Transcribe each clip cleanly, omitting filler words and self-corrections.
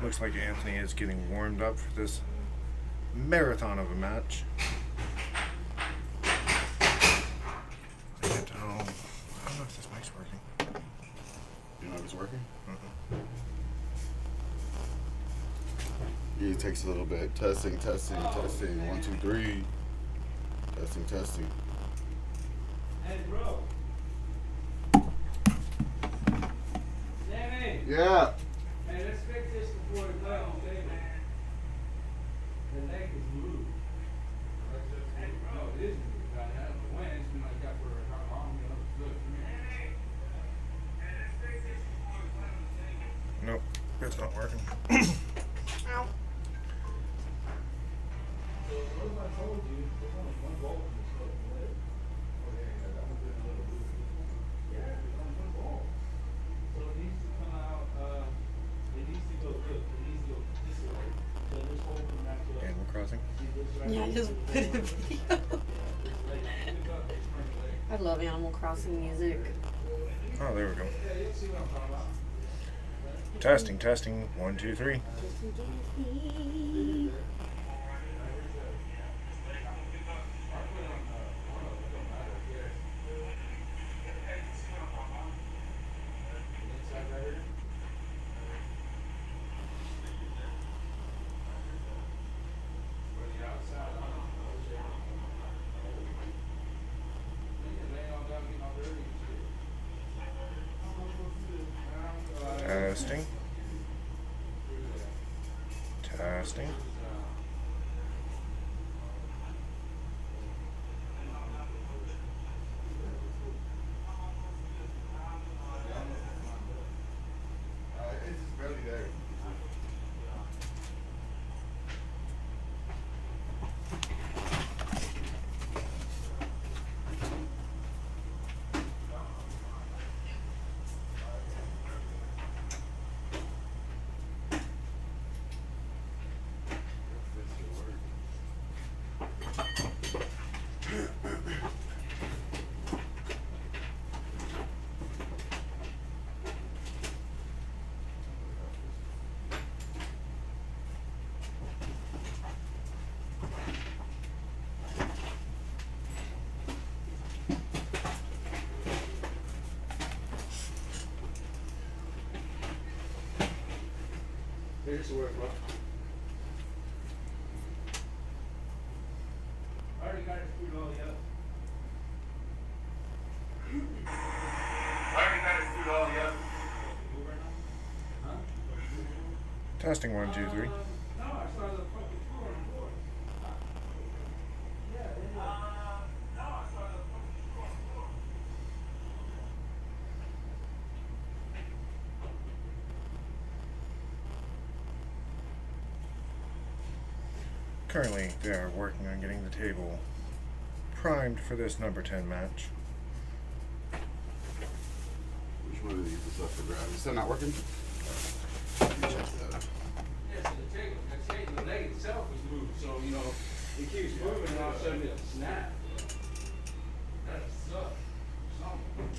Looks like Anthony is getting warmed up for this marathon of a match. I don't know if this mic's working. You know if it's working? Mm-hmm. Yeah, it takes a little bit. Testing, testing, testing. 1, 2, 3. Testing, testing. Hey, bro. Sammy. Yeah. Hey, let's fix this before it goes. The leg is moved. No, it is moved. I don't know when. It's been like that for how long? You know, it's good. Nope, it's not working. Ow. So, what if I told you there's only one bolt in this fucking leg? Oh, yeah, that one's been a little loose. Yeah, there's only one bolt. So it needs to come out, it needs to go good. It needs to go this way. So this hole can match up. Animal Crossing. See this right Yeah, I here? just put a video. I love Animal Crossing music. Oh, there we go. Yeah, you'll see what I'm talking about. Testing, testing. 1, 2, 3. Testing. Testing. It's just barely there. Here's the work, bro. I already got it screwed all the up. Huh? Testing. 1, 2, 3. No, I started the fucking floor and floor. Yeah, they do. Currently, they are working on getting the table primed for this number 10 match. Which one of these is up for grabs? It's still not working? Let me check that. Yeah, so the leg itself is moved, so, you know, it keeps moving and all of a sudden it snaps. That sucks. Something.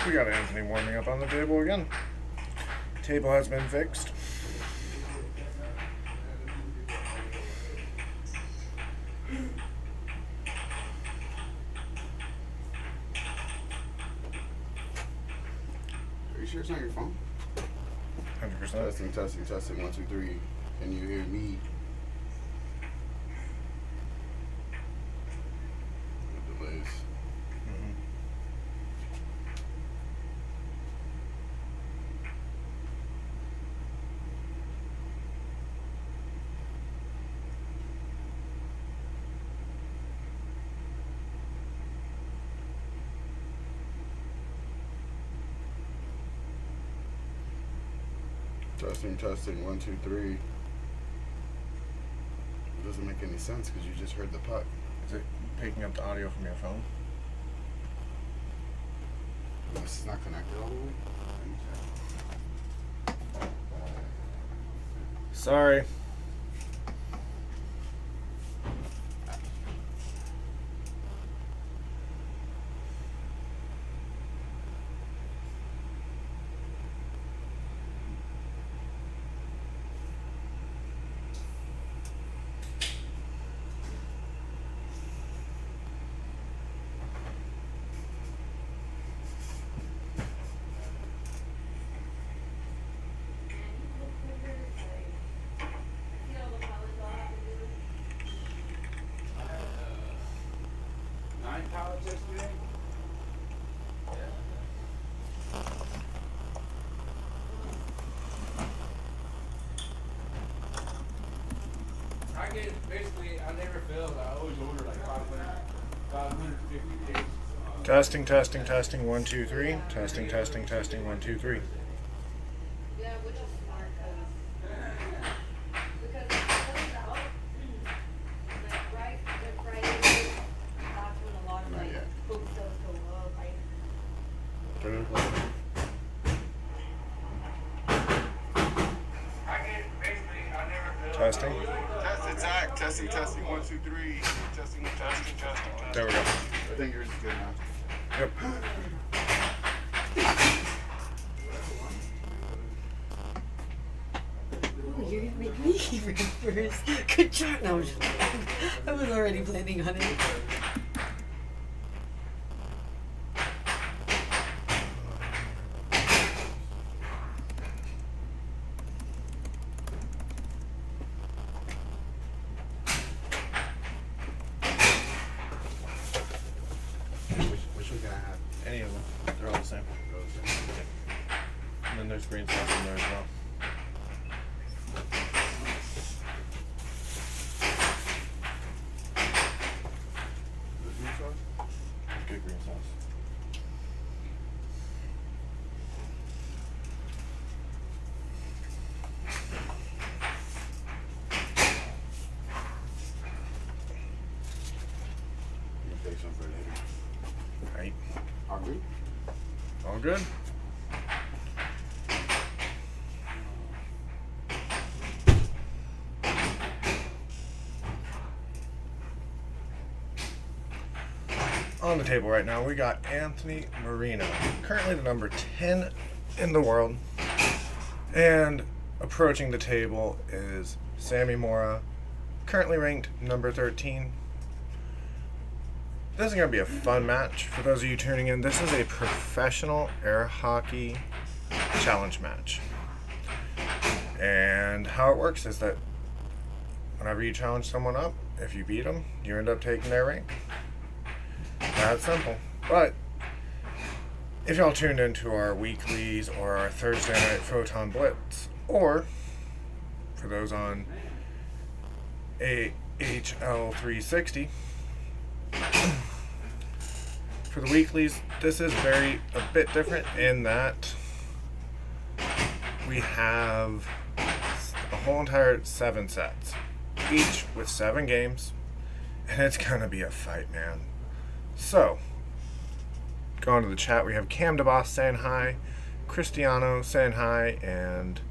We got Anthony warming up on the table again. Table has been fixed. Are you sure it's not your phone? 100%. Testing, testing, testing. 1, 2, 3. Can you hear me? Delays. Mhm. Testing, testing. 1, 2, 3. It doesn't make any sense because you just heard the puck. Is it picking up the audio from your phone? This is not connected all the way. Sorry. Nine pallets yesterday? I get basically, I never failed. I always order like 550 cases. Testing, testing, testing. 1, 2, 3. Testing, testing, testing. 1, 2, 3. Yeah, which is smart because it comes out like right the Friday. That's when a lot of Not like yet. food sales go up. Like Turn it up. I get basically, I never failed. Testing. Test attack. Testing, testing. 1, 2, 3. Testing, testing, testing. There we go. I think yours is good now. Yep. oh, you're gonna make me read first. Good job. No, I'm just kidding. I was already planning on it. Which one can I have? Any of them. They're all the same. And then there's green sauce in there as well. The green sauce? Good green sauce. You can take some for later. Right. Are we? All good? On the table right now, we got Anthony Marino, currently the number 10 in the world. And approaching the table is Sammy Mora, currently ranked number 13. This is going to be a fun match. For those of you tuning in, this is a professional air hockey challenge match. And how it works is that whenever you challenge someone up, if you beat them, you end up taking their rank. That simple. But if y'all tuned into our weeklies or our Thursday night Photon Blitz, or for those on AHL360, for the weeklies, this is a bit different in that we have a whole entire 7 sets, each with 7 games, and it's gonna be a fight, man. So, going to the chat, we have Cam DeBoss saying hi, Cristiano saying hi, and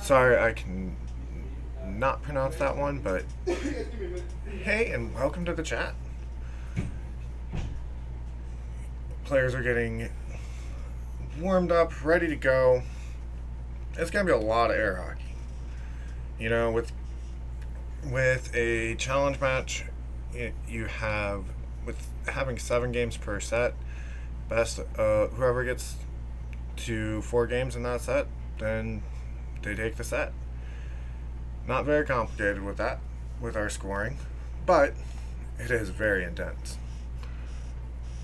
sorry I can not pronounce that one, but hey, and welcome to the chat. Players are getting warmed up, ready to go. It's gonna be a lot of air hockey. You know, with a challenge match, you have, with having 7 games per set, whoever gets to 4 games in that set, then they take the set. Not very complicated with that, with our scoring, but it is very intense.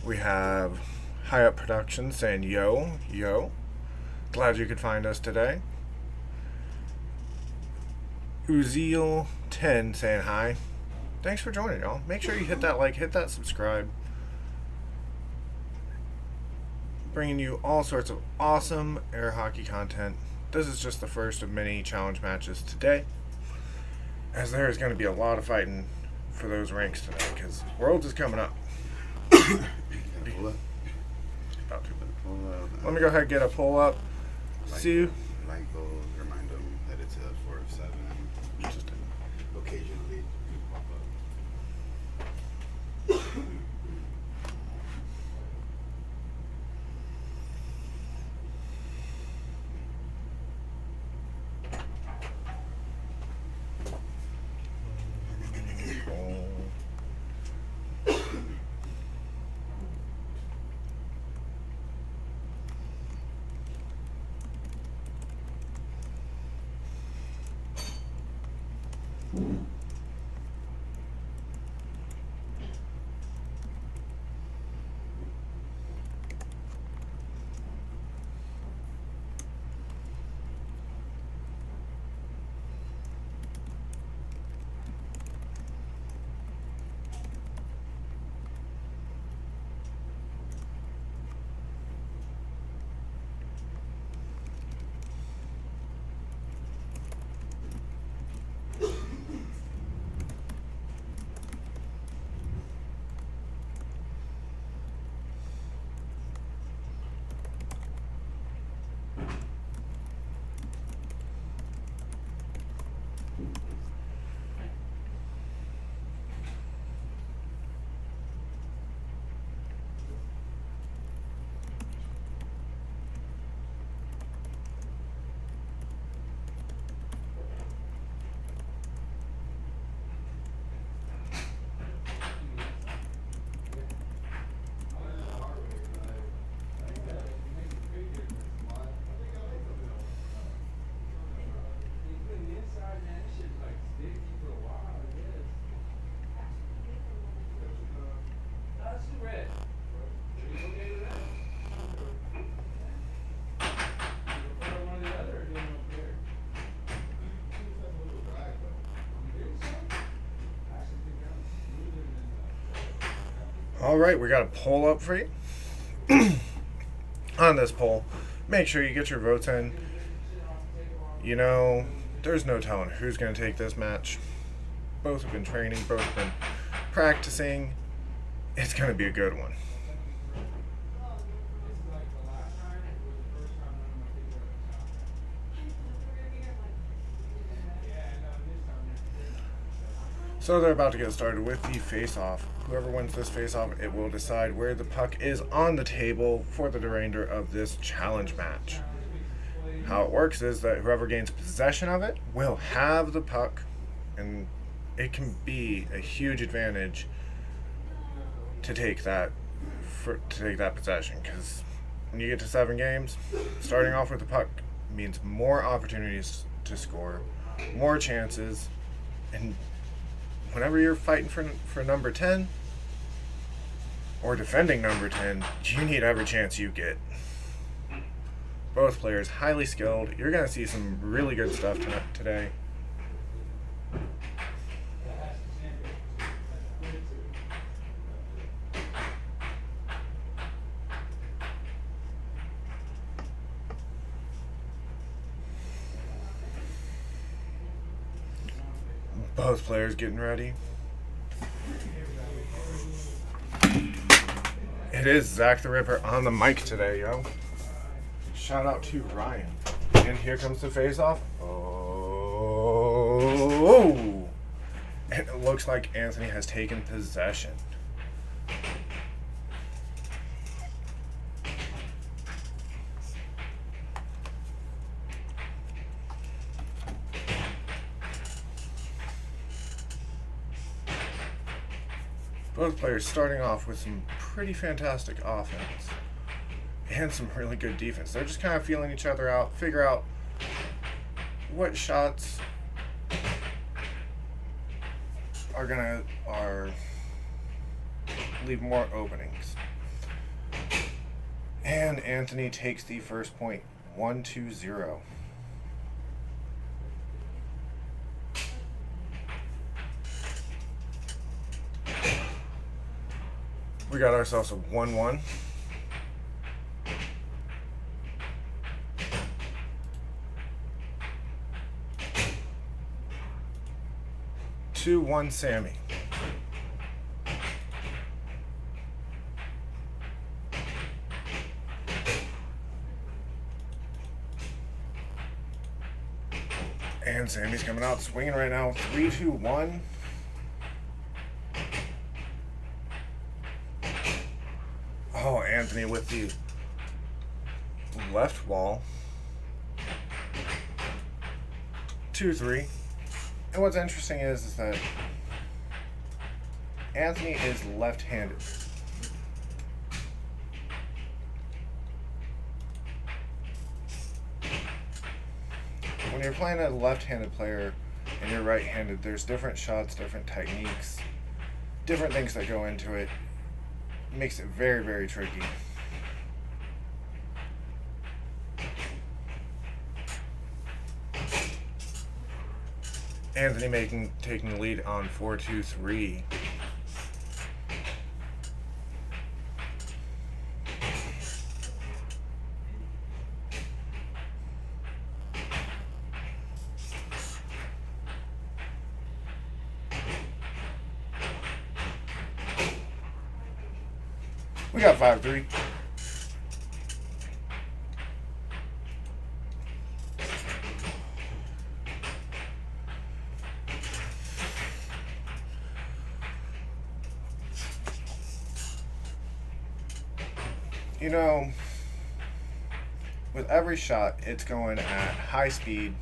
We have High Up Productions saying yo, glad you could find us today. Uzil10 saying hi. Thanks for joining, y'all. Make sure you hit that like, hit that subscribe. Bringing you all sorts of awesome air hockey content this is just the first of many challenge matches today, as there is going to be a lot of fighting for those ranks today, because Worlds is coming up. Pull up. About to. Pull up. Let me go ahead and get a pull up. See you. Light bulbs, remind them that it's a 4 of 7. Just Occasionally. All right, we got a poll up for you. On this poll, make sure you get your votes in. You know, there's no telling who's going to take this match. Both have been training, both have been practicing. It's going to be a good one. So they're about to get started with the face-off. Whoever wins this face-off, it will decide where the puck is on the table for the remainder of this challenge match. How it works is that whoever gains possession of it will have the puck, and it can be a huge advantage to take that possession, because when you get to 7 games, starting off with the puck means more opportunities to score, more chances, and whenever you're fighting for number 10 or defending number 10, you need every chance you get. Both players highly skilled. You're going to see some really good stuff today. Both players getting ready. It is Zach the Ripper on the mic today, yo. Shout out to Ryan. And here comes the face-off. Oh! And it looks like Anthony has taken possession. Both players starting off with some pretty fantastic offense and some really good defense. They're just kind of feeling each other out, figure out what shots are leave more openings. And Anthony takes the first point, 1-2-0. We got ourselves a 1-1. 2-1 Sammy. And Sammy's coming out swinging right now. 3-2-1. Oh, Anthony with the left wall. 2-3. And what's interesting is that Anthony is left-handed. When you're playing a left-handed player and you're right-handed, there's different shots, different techniques, different things that go into it. It makes it very, very tricky. Anthony taking the lead on 4-2-3. We got 5-3. You know, with every shot, it's going at high speed.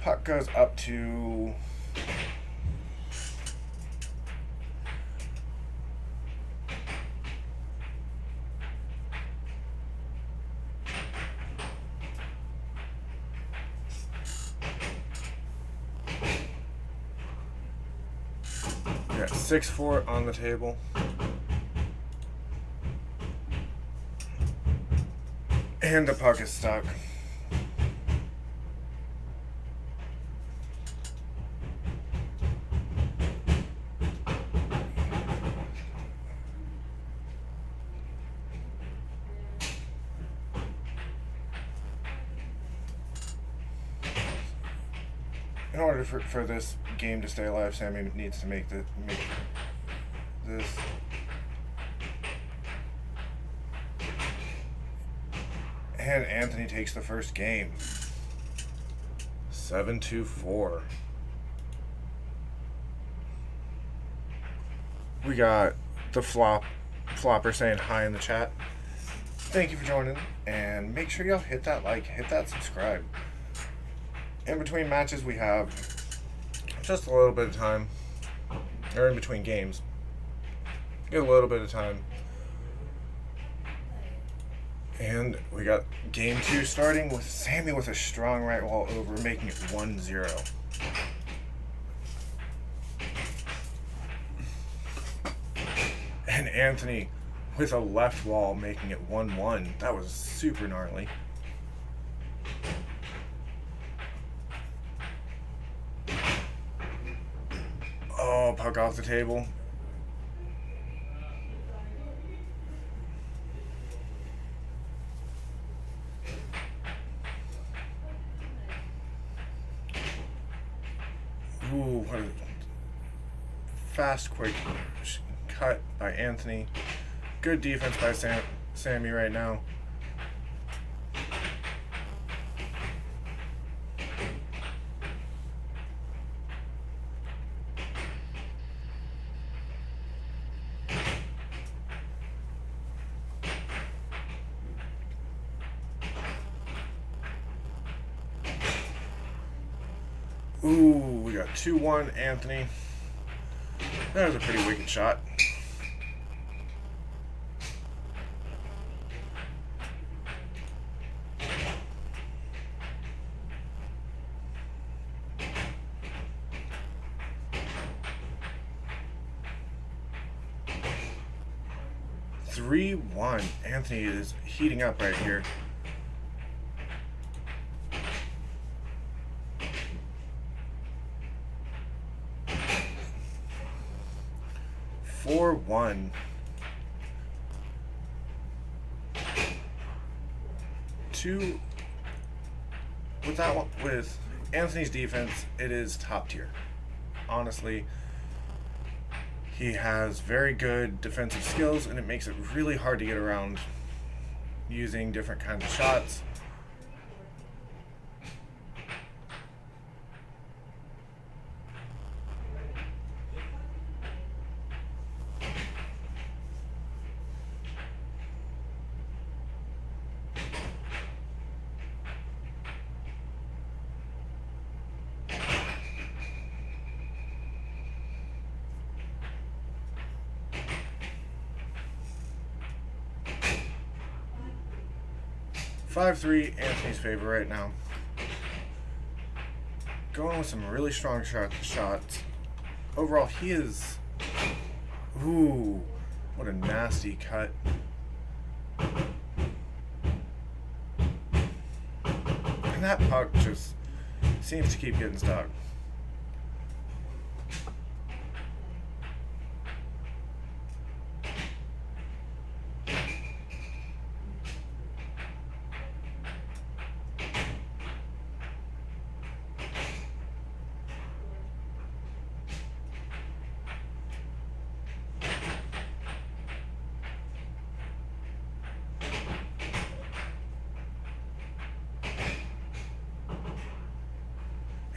Puck goes up to we got 6-4 on the table. And the puck is stuck. In order for this game to stay alive, Sammy needs to make this. And Anthony takes the first game. 7-4. We got the flopper saying hi in the chat. Thank you for joining, and make sure y'all hit that like, hit that subscribe. In between matches, we have just a little bit of time, or in between games, get a little bit of time. And we got game 2 starting with Sammy with a strong right wall over, making it 1-0. And Anthony with a left wall, making it 1-1. That was super gnarly. Oh, puck off the table. Ooh, what a fast, quick cut by Anthony. Good defense by Sammy right now. Ooh, we got 2-1 Anthony. That was a pretty wicked shot. Three, 3-1. Anthony is heating up right here. Four, 1. 2. With that one, with Anthony's defense, it is top tier. honestly, he has very good defensive skills, and it makes it really hard to get around using different kinds of shots. Five-three, Anthony's favor right now. Going with some really strong shots. Overall, he is. Ooh, what a nasty cut. And that puck just seems to keep getting stuck.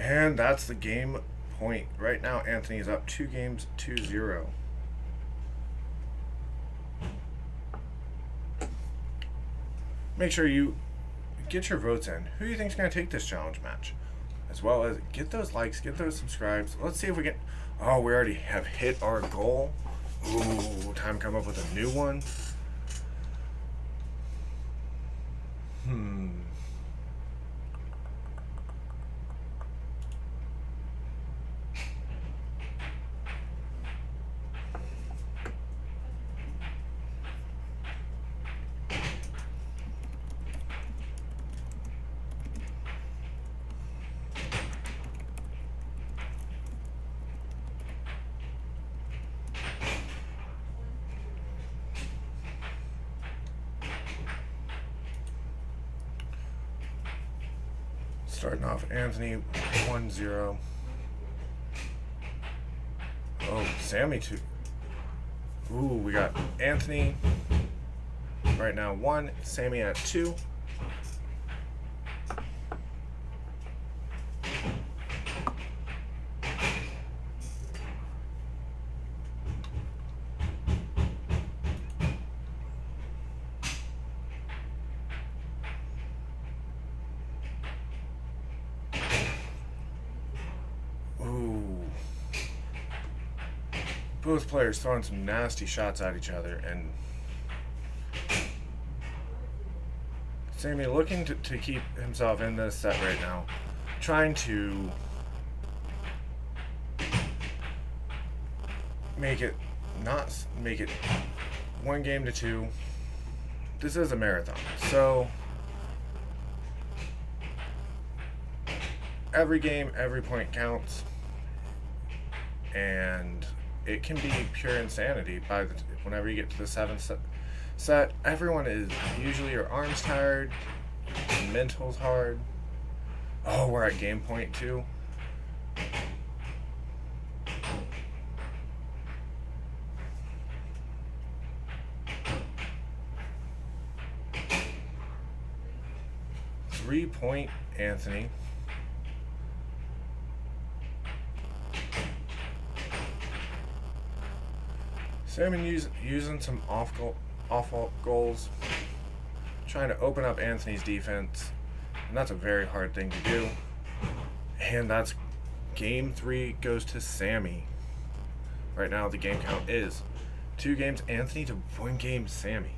And that's the game point. Right now, Anthony is up 2 games, 2-0. Make sure you get your votes in. Who do you think is going to take this challenge match? As well as get those likes, get those subscribes. Let's see if we can. Oh, we already have hit our goal. Ooh, time to come up with a new one. Starting off Anthony 1-0. Oh, Sammy 2. Ooh, we got Anthony right now 1, Sammy at 2. Both players throwing some nasty shots at each other, and Sammy looking to keep himself in this set right now, trying to make it 1 game to 2. This is a marathon, so every game, every point counts, and it can be pure insanity whenever you get to the 7th set. Everyone is usually your arm's tired, your mental's hard. Oh, we're at game point 2. Three-point Anthony. Salmon using some off goals, trying to open up Anthony's defense, and that's a very hard thing to do. And that's game 3 goes to Sammy. Right now the game count is 2 games Anthony to 1 game Sammy.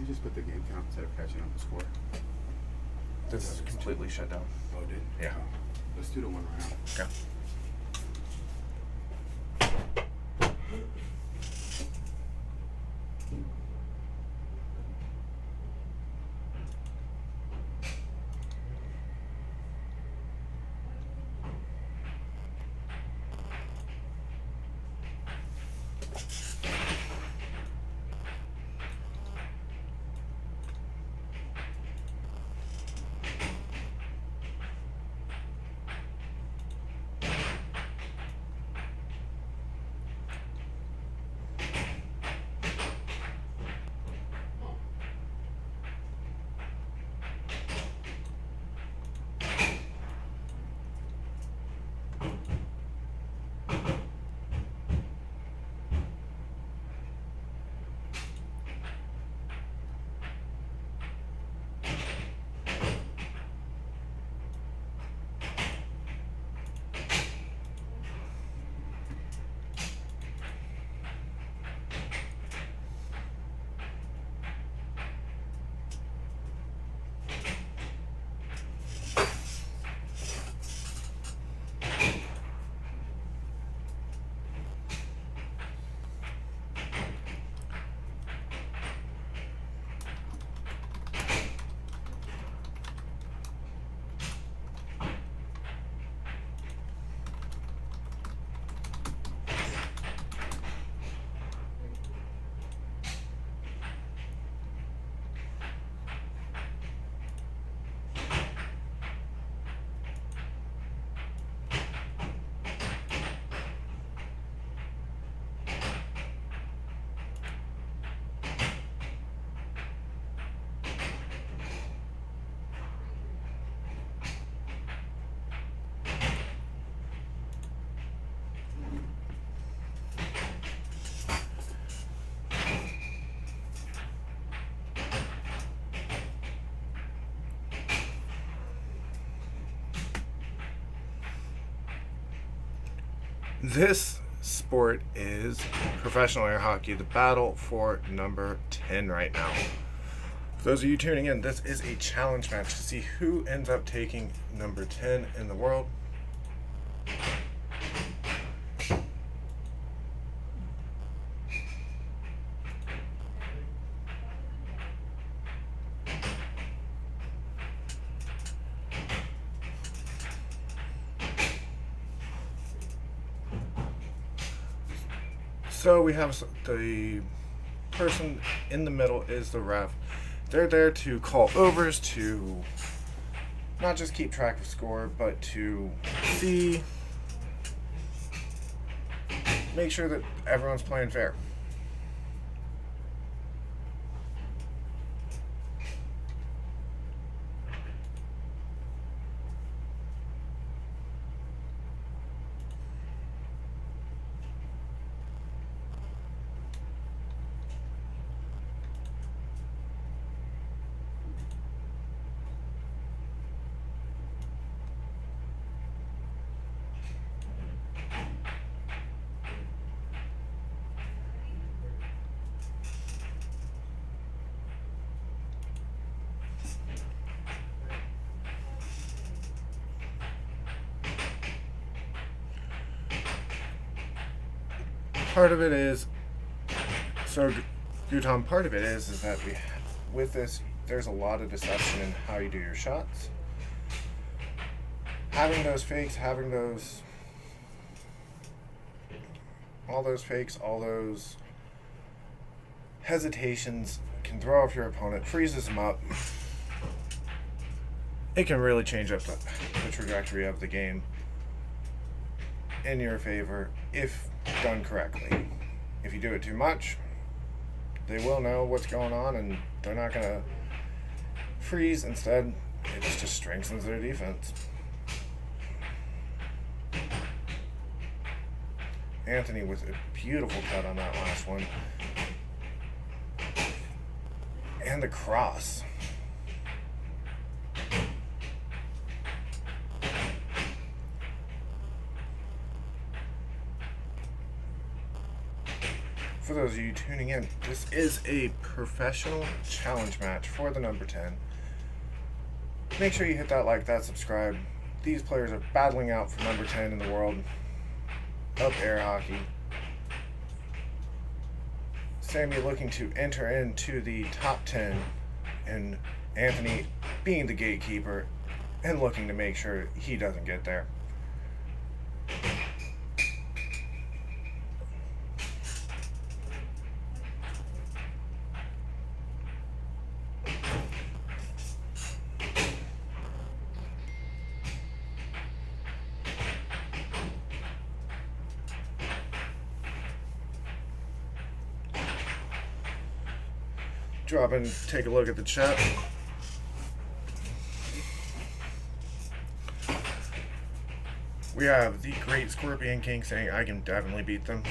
Just put the game count instead of catching up the score. This is completely shut down. Oh, it did? Yeah. Let's do the 1 round. Okay. This sport is professional air hockey, the battle for number 10 right now. For those of you tuning in, this is a challenge match to see who ends up taking number 10 in the world. So we have the person in the middle is the ref. They're there to call overs, to not just keep track of score, but to make sure that everyone's playing fair. Part of it is, Gutom, part of it is that with this, there's a lot of deception in how you do your shots. Having those fakes, all those hesitations can throw off your opponent, freezes them up. It can really change up the trajectory of the game in your favor if done correctly. If you do it too much, they will know what's going on and they're not going to freeze. Instead, it just strengthens their defense. Anthony with a beautiful cut on that last one. And the cross. For those of you tuning in, this is a professional challenge match for the number 10. Make sure you hit that like, that subscribe. These players are battling out for number 10 in the world of air hockey. Sammy looking to enter into the top 10, and Anthony being the gatekeeper and looking to make sure he doesn't get there. Drop and take a look at the chat. We have the Great Scorpion King saying, I can definitely beat them.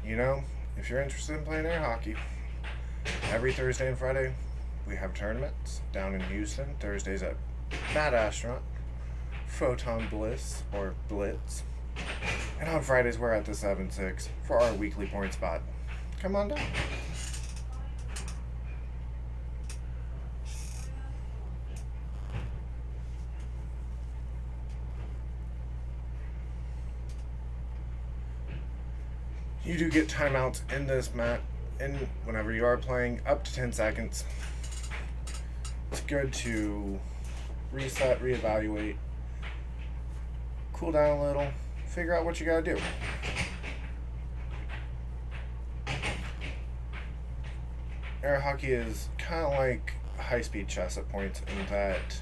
You know, if you're interested in playing air hockey, every Thursday and Friday we have tournaments down in Houston. Thursdays at Mad Astronaut, Photon Bliss, or Blitz. And on Fridays we're at the 7-6 for our weekly point spot. Come on down. You do get timeouts in this mat, and whenever you are playing, up to 10 seconds. It's good to reset, reevaluate, cool down a little, figure out what you gotta do. Air hockey is kind of like high-speed chess at points in that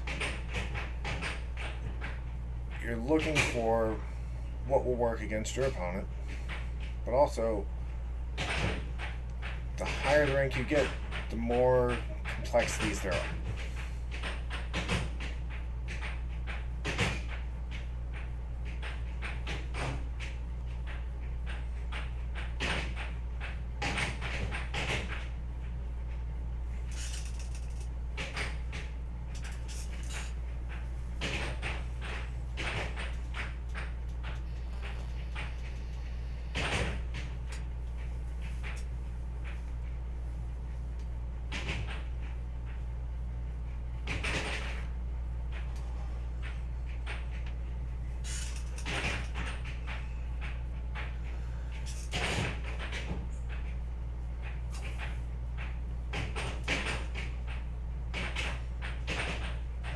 you're looking for what will work against your opponent, but also the higher the rank you get, the more complexities there are.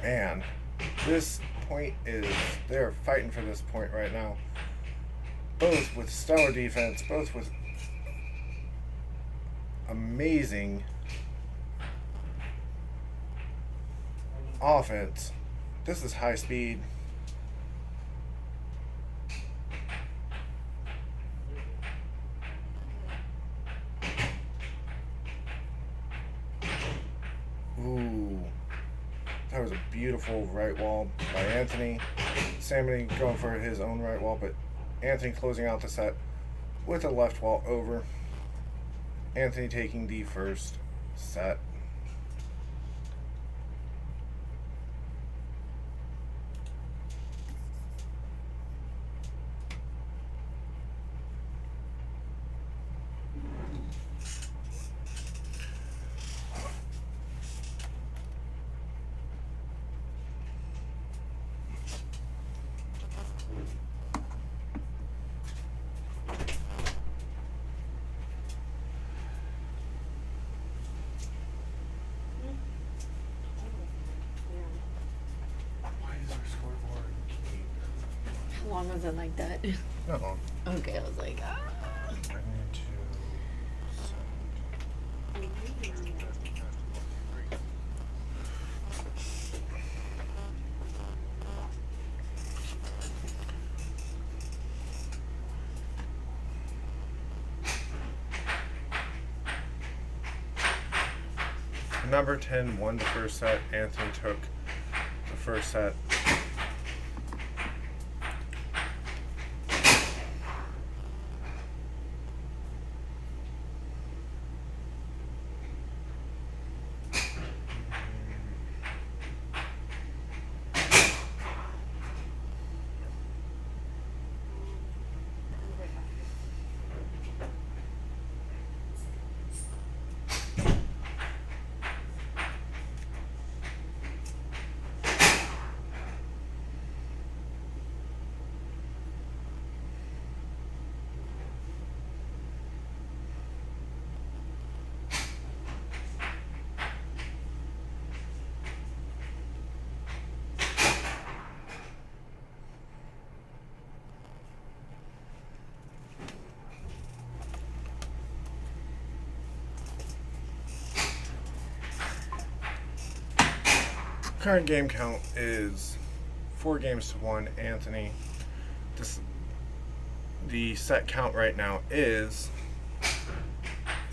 Man, this point is, they're fighting for this point right now. Both with stellar defense, both with amazing offense. This is high speed. Ooh. That was a beautiful right wall by Anthony. Sammy going for his own right wall, but Anthony closing out the set with a left wall over. Anthony taking the first set. Why is our scoreboard? How long was it like that? Not long. Okay, I was like, ah. I need to Number 10 won the first set. Anthony took the first set. Current game count is 4-1, Anthony. The set count right now is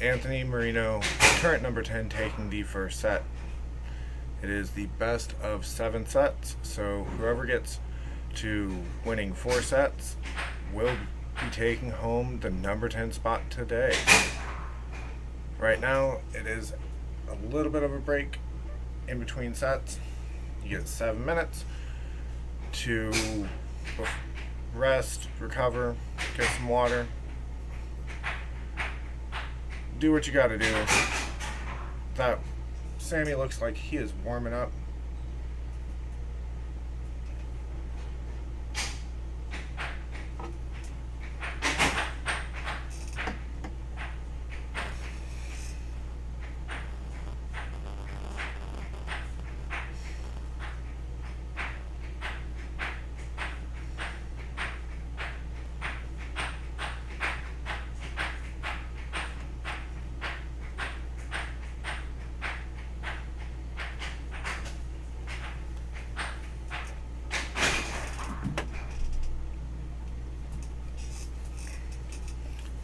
Anthony Marino, current number 10, taking the first set. It is the best of 7 sets, so whoever gets to winning 4 sets will be taking home the number 10 spot today. Right now, it is a little bit of a break in between sets. You get 7 minutes to rest, recover, get some water, do what you gotta do. That Sammy looks like he is warming up.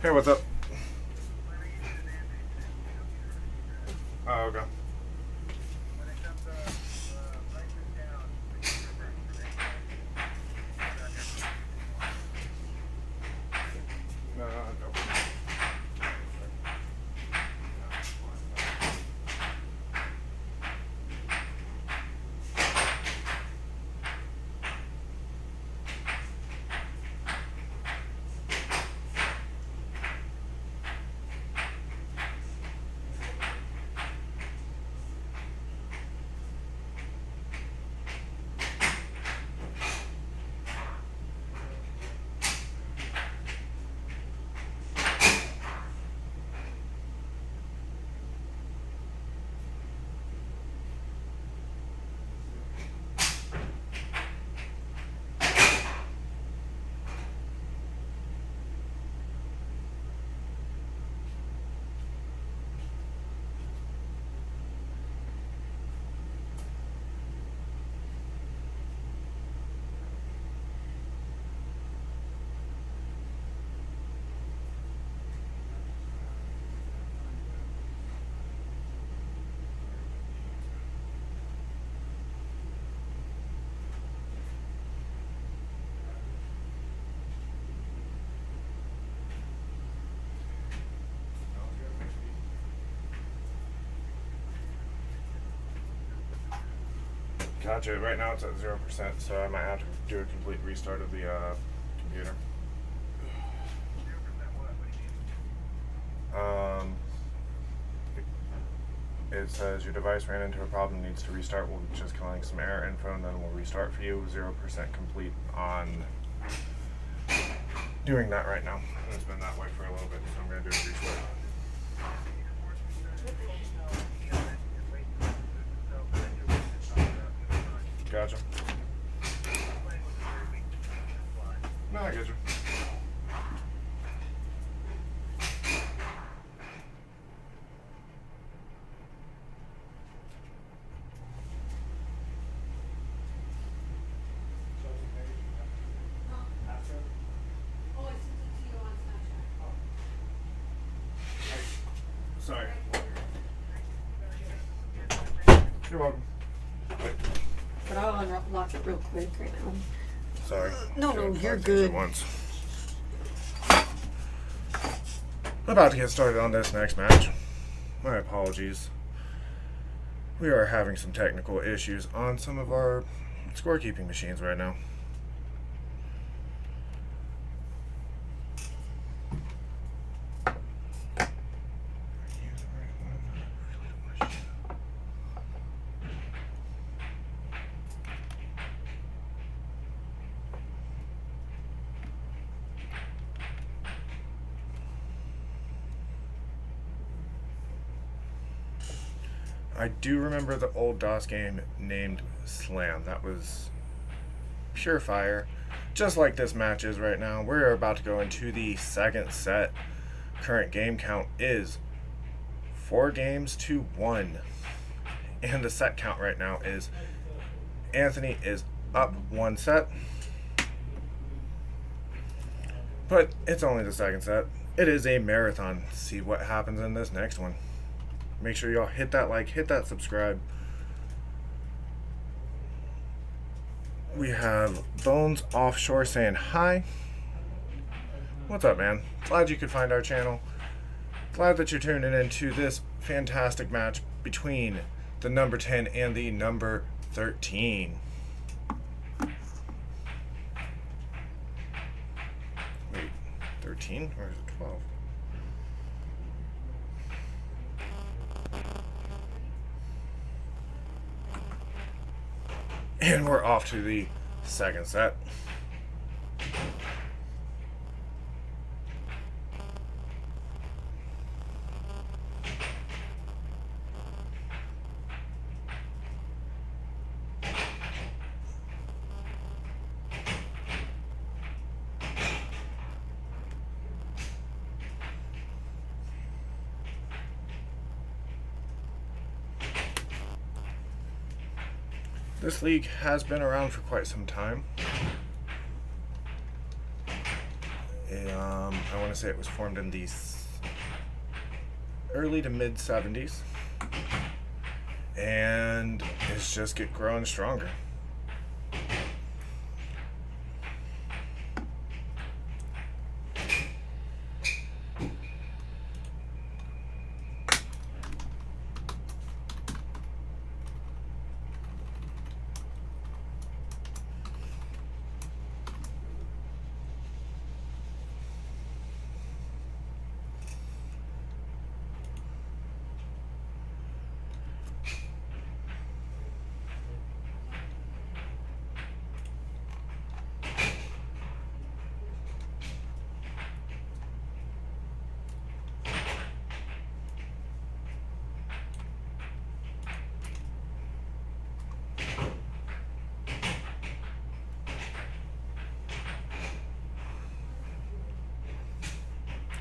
Hey, what's up? Oh, okay. No, go. Gotcha. Right now it's at 0%, so I might have to do a complete restart of the computer. It says your device ran into a problem, needs to restart. We'll just collect some error info and then we'll restart for you. 0% complete on doing that right now. It's been that way for a little bit, so I'm going to do a restart. Gotcha. No, I get you. Oh, I sent it to you on Snapchat. Sorry. You're welcome. But I'll unlock it real quick right now. Sorry. No, Doing you're 5 things good. at once. About to get started on this next match. My apologies. We are having some technical issues on some of our scorekeeping machines right now. I do remember the old DOS game named Slam. That was pure fire. Just like this match is right now. We're about to go into the second set. Current game count is 4-1. And the set count right now is Anthony is up 1 set. But it's only the second set. It is a marathon. See what happens in this next one. Make sure y'all hit that like, hit that subscribe. We have Bones Offshore saying hi. What's up, man? Glad you could find our channel. Glad that you're tuning into this fantastic match between the number 10 and the number 13. Wait, 13? Or is it 12? And we're off to the second set. This league has been around for quite some time. I want to say it was formed in the early to mid 70s. And it's just growing stronger.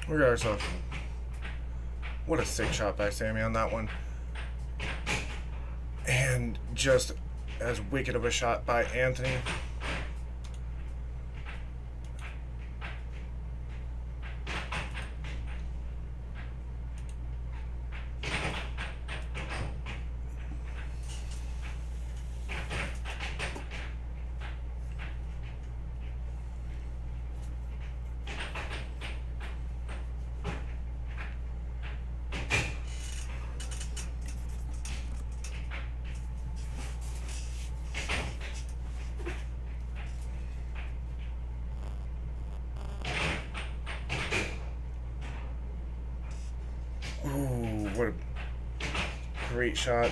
We got ourselves. What a sick shot by Sammy on that one. And just as wicked of a shot by Anthony. Great shot.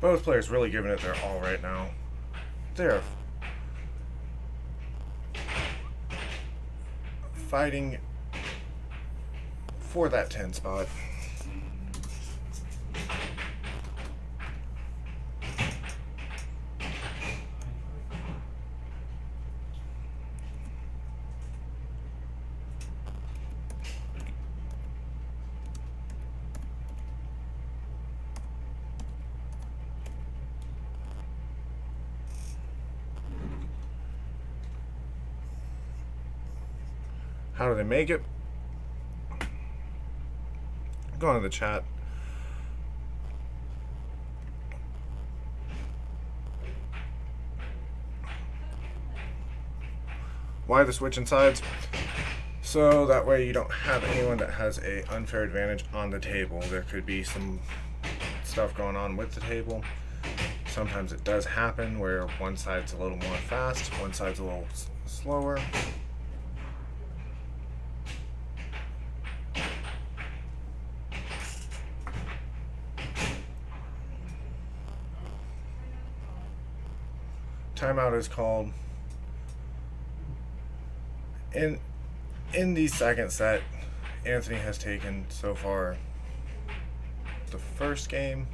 Both players really giving it their all right now. They're fighting for that 10 spot. How do they make it? Go on to the chat. Why the switch in sides? So that way you don't have anyone that has a unfair advantage on the table. There could be some stuff going on with the table. Sometimes it does happen where one side's a little more fast, one side's a little slower. Timeout is called. In the second set, Anthony has taken so far the first game.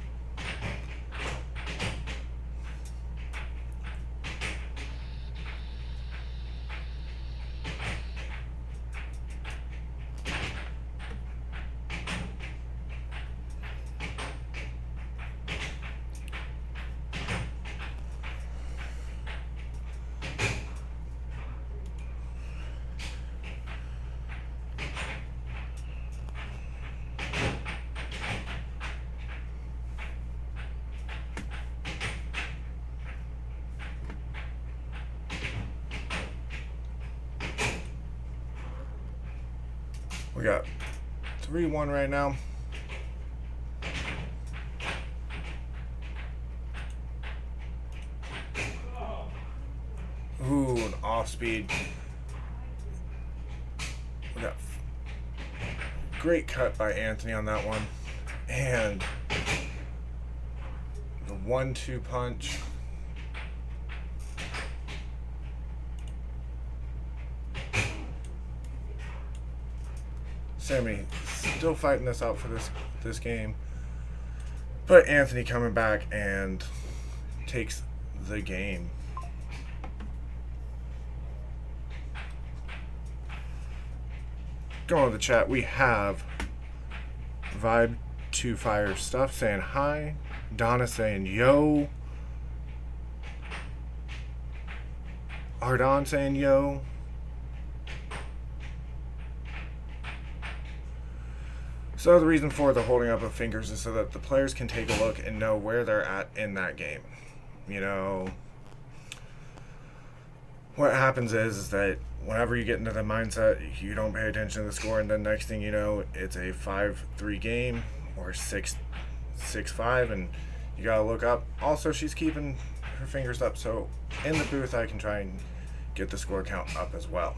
We got 3-1 right now. Ooh, an off speed. We got great cut by Anthony on that one. And the 1-2 punch. Sammy still fighting this out for this game, but Anthony coming back and takes the game. Going to the chat, we have Vibe 2 Fire Stuff saying hi, Donna saying yo, Ardon saying yo. So the reason for the holding up of fingers is so that the players can take a look and know where they're at in that game. You know, what happens is that whenever you get into the mindset, you don't pay attention to the score, and then next thing you know, it's a 5-3 game or 6-5, and you gotta look up. Also, she's keeping her fingers up, so in the booth I can try and get the score count up as well.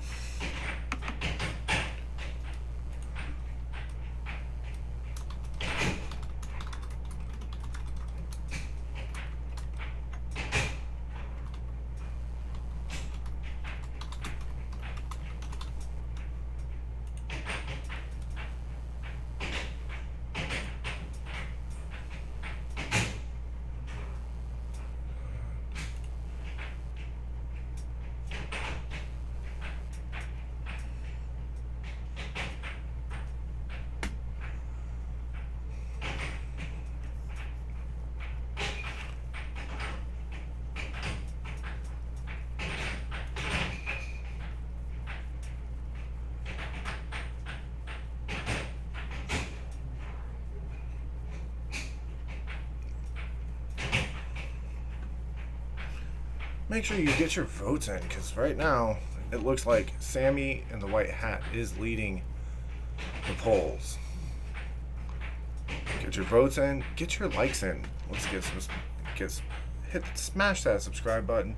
Make sure you get your votes in, because right now it looks like Sammy in the white hat is leading the polls. Get your votes in. Get your likes in. Let's smash that subscribe button.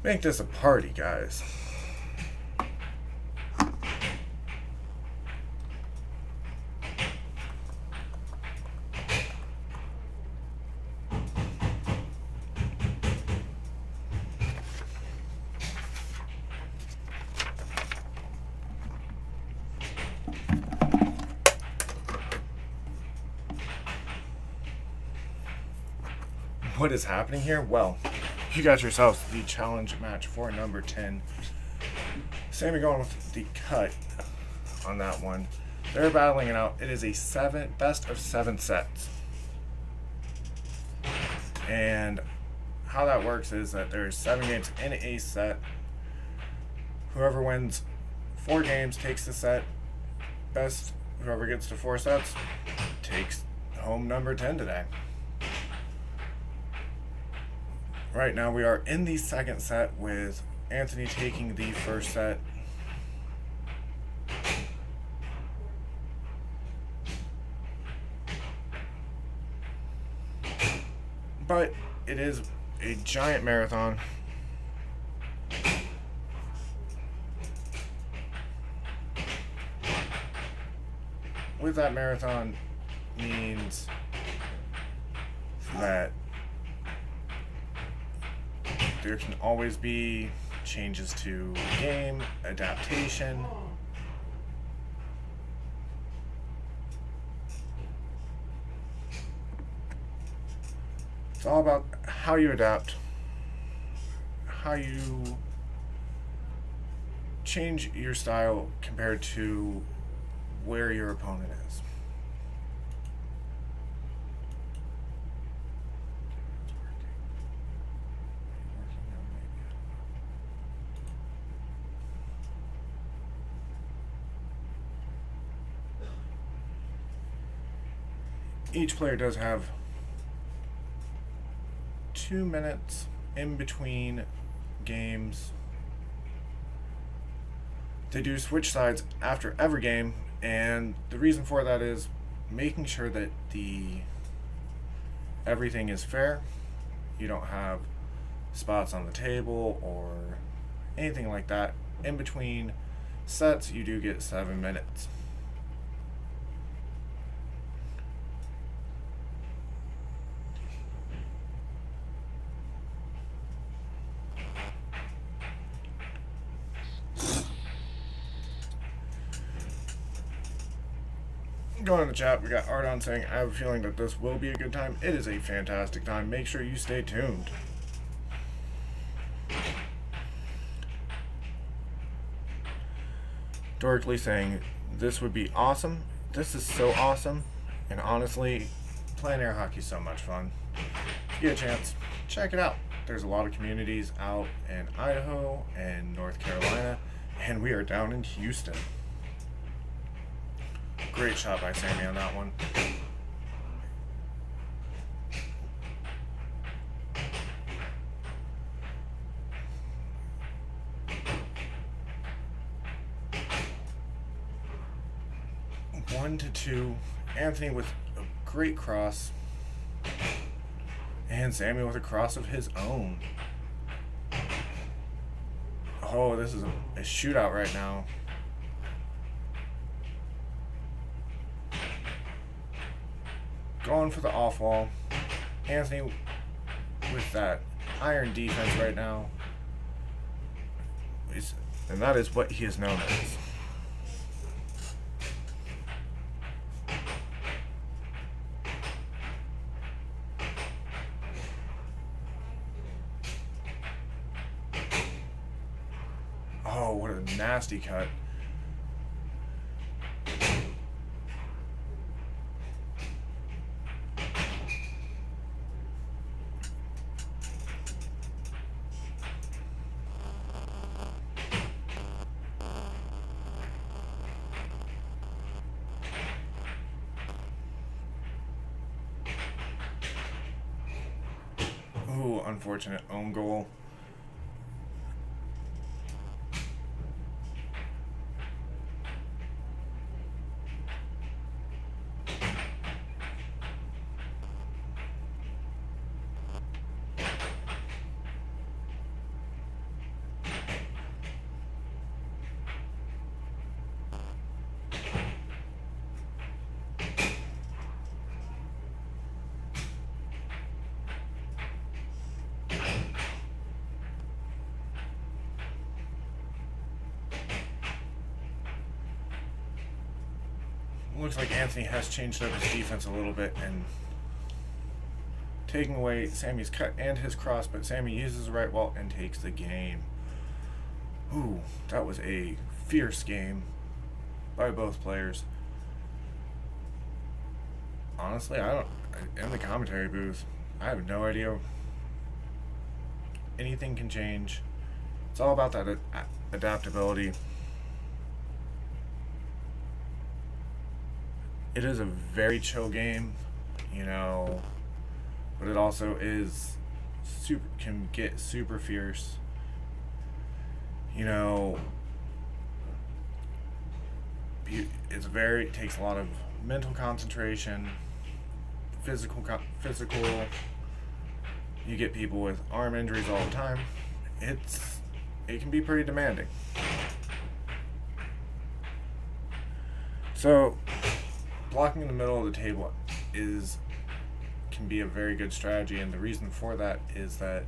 Make this a party, guys. What is happening here? Well, you got yourselves the challenge match for number 10. Sammy going with the cut on that one. They're battling it out. It is a best of 7 sets. And how that works is that there's 7 games in a set. Whoever wins 4 games takes the set. Whoever gets to 4 sets takes home number 10 today. Right now we are in the second set with Anthony taking the first set. But it is a giant marathon. With that marathon means that there can always be changes to the game, adaptation. It's all about how you adapt, how you change your style compared to where your opponent is. Each player does have 2 minutes in between games. They do switch sides after every game, and the reason for that is making sure that everything is fair. You don't have spots on the table or anything like that. In between sets, you do get 7 minutes. Going in the chat, we got Ardon saying, I have a feeling that this will be a good time. It is a fantastic time. Make sure you stay tuned. Dorically saying, this would be awesome. This is so awesome. And honestly, playing air hockey is so much fun. If you get a chance, check it out. There's a lot of communities out in Idaho and North Carolina, and we are down in Houston. Great shot by Sammy on that one. One to two. Anthony with a great cross. And Sammy with a cross of his own. Oh, this is a shootout right now. Going for the off wall. Anthony with that iron defense right now. And that is what he is known as. Oh, what a nasty cut. Ooh, unfortunate own goal. looks like Anthony has changed up his defense a little bit and taking away Sammy's cut and his cross, but Sammy uses the right wall and takes the game. Ooh, that was a fierce game by both players. Honestly, in the commentary booth, I have no idea. Anything can change. It's all about that adaptability. It is a very chill game, but it also can get super fierce. It takes a lot of mental concentration, physical. You get people with arm injuries all the time. It can be pretty demanding. So, blocking in the middle of the table can be a very good strategy, and the reason for that is that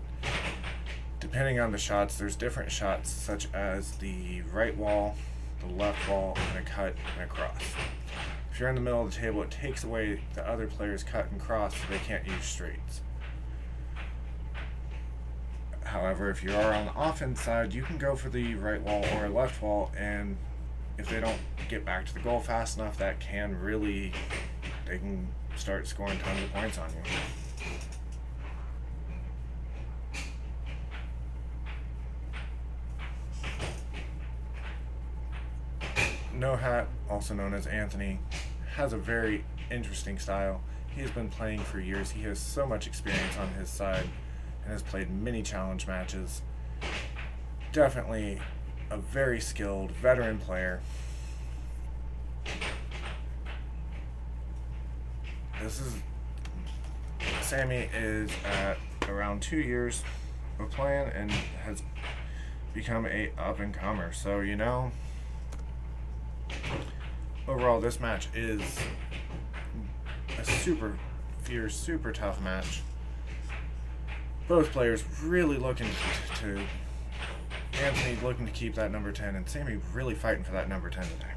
depending on the shots, there's different shots such as the right wall, the left wall, and a cut and a cross. If you're in the middle of the table, it takes away the other player's cut and cross, so they can't use straights. However, if you are on the offense side, you can go for the right wall or left wall, and if they don't get back to the goal fast enough, they can start scoring tons of points on you. No Hat, also known as Anthony, has a very interesting style. He has been playing for years. He has so much experience on his side and has played many challenge matches. Definitely a very skilled veteran player. Sammy is at around 2 years of playing and has become a up-and-comer. So, overall this match is a super fierce, super tough match. Both players really looking to Anthony looking to keep that number 10, and Sammy really fighting for that number 10 today.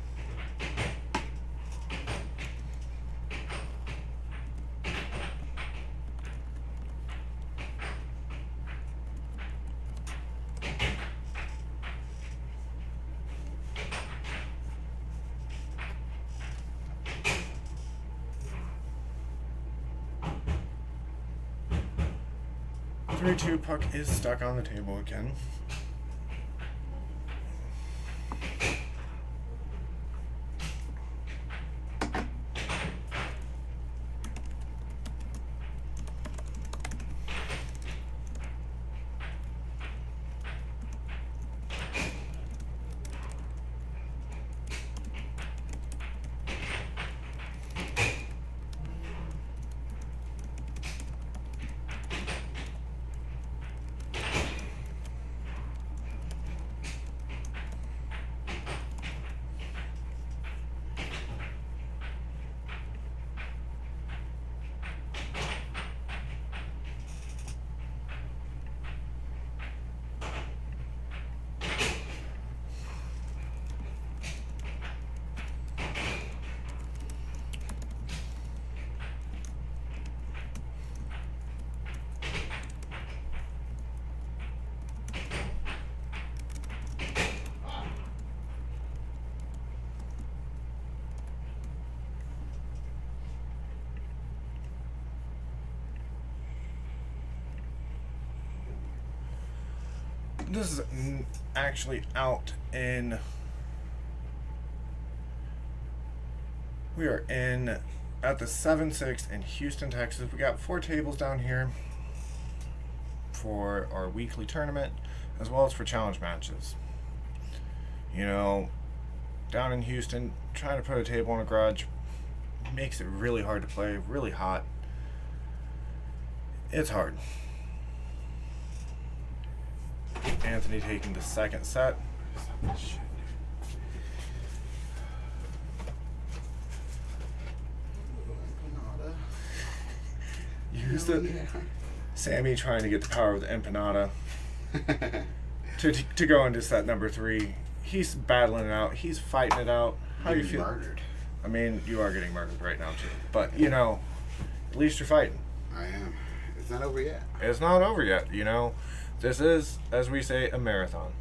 The 3-2 puck is stuck on the table again. This is actually out in. We are at the 7-6 in Houston, Texas. We got 4 tables down here for our weekly tournament, as well as for challenge matches. Down in Houston, trying to put a table in a garage makes it really hard to play, really hot. It's hard. Anthony taking the second set. Use it. Sammy trying to get the power of the empanada to go into set number 3. He's battling it out. He's fighting it out. How do you feel? Murdered. I mean, you are getting murdered right now too. But you know, at least you're fighting. I am. It's not over yet. It's not over yet. You know, this is, as we say, a marathon,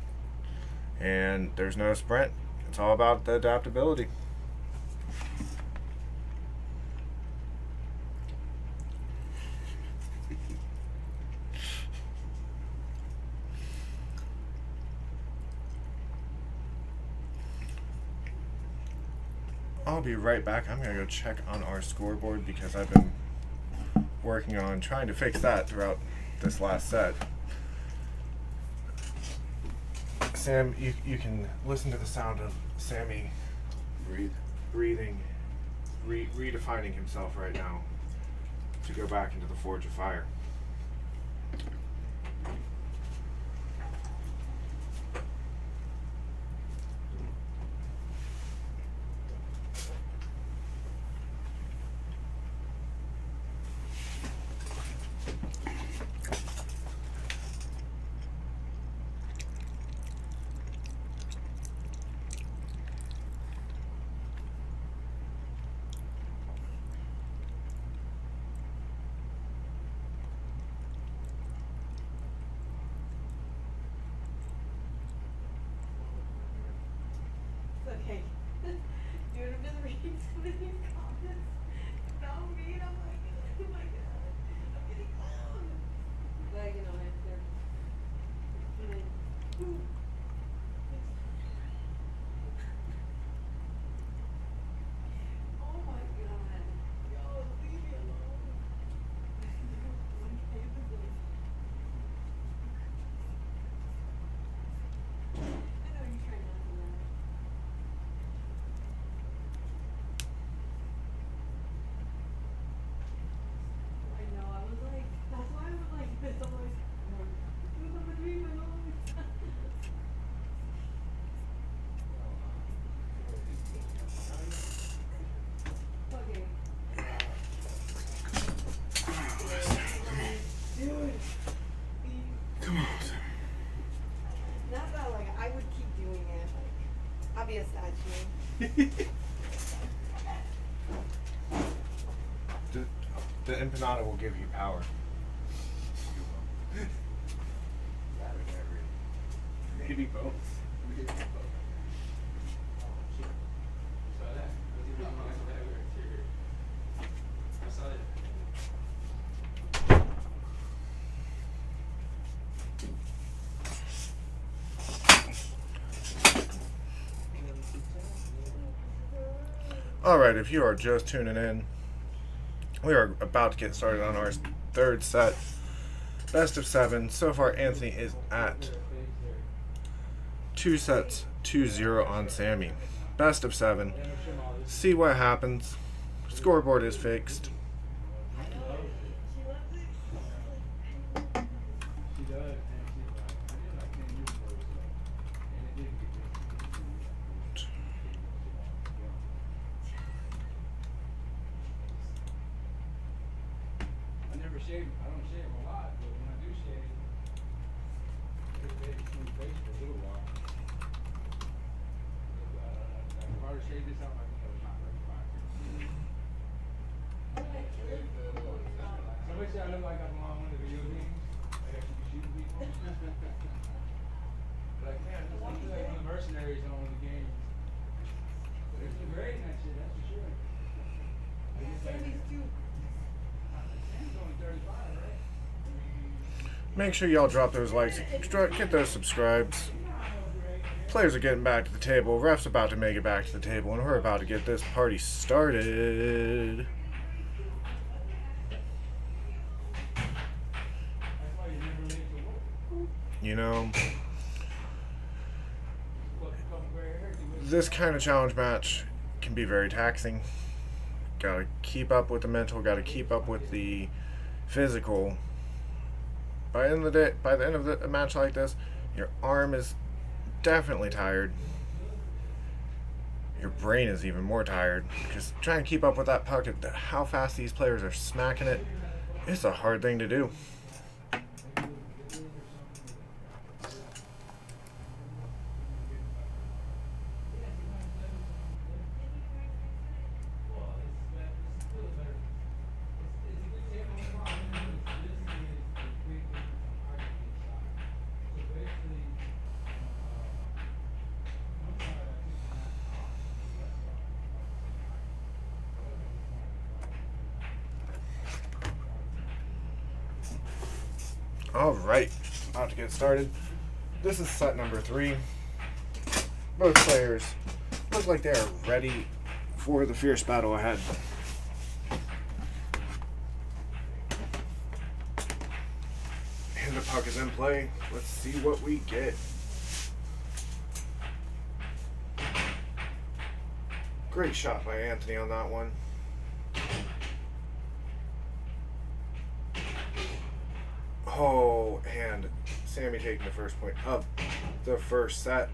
and there's no sprint. It's all about the adaptability. I'll be right back. I'm gonna go check on our scoreboard because I've been working on trying to fix that throughout this last set. Sam, you can listen to the sound of Sammy Breathe. breathing, redefining himself right now to go back into the Forge of Fire. Okay. Dude, I'm just reading some of these comments about me, and I'm like, oh my god, I'm getting clowned. But, you know, they're oh my god. Yo, leave me alone. I know you're trying not to laugh. I know, I was like, that's why I was like this. I'm like, dude, I'm gonna leave me alone. Okay. Dude. Come on. Not that like I would keep doing it. Like, I'll be a statue. The empanada will give you power. Maybe both. Alright, if you are just tuning in, we are about to get started on our third set. Best of 7. So far, Anthony is at 2 sets, 2-0 on Sammy. Best of 7. See what happens. Scoreboard is fixed. Shave, I don't shave a lot, but when I do shave, it's very smooth face for a little while. If I were to shave this out, I think I would not very fine. Somebody said I look like I belong in the video games. Like I should be shooting people. Like, man, I look like one of the mercenaries on one of the games. But it's been great in that shit, that's for sure. I guess Sammy's too. Sam's only 35, right? Make sure y'all drop those likes, get those subscribes. Players are getting back to the table. Ref's about to make it back to the table, and we're about to get this party started. You know, this kind of challenge match can be very taxing. Gotta keep up with the mental, gotta keep up with the physical. By the end of a match like this, your arm is definitely tired. Your brain is even more tired because trying to keep up with that puck, how fast these players are smacking it, it's a hard thing to do. Alright, about to get started. This is set number 3. Both players look like they are ready for the fierce battle ahead. And the puck is in play. Let's see what we get. Great shot by Anthony on that one. Oh, and Sammy taking the first point of the first set,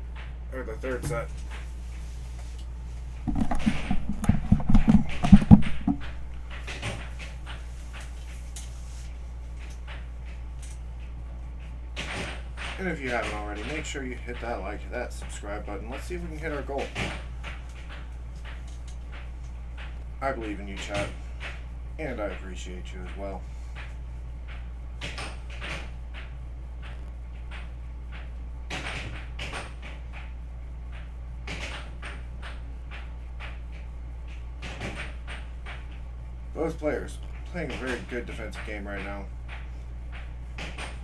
or the third set. And if you haven't already, make sure you hit that like, that subscribe button. Let's see if we can hit our goal. I believe in you, chat, and I appreciate you as well. Both players playing a very good defensive game right now.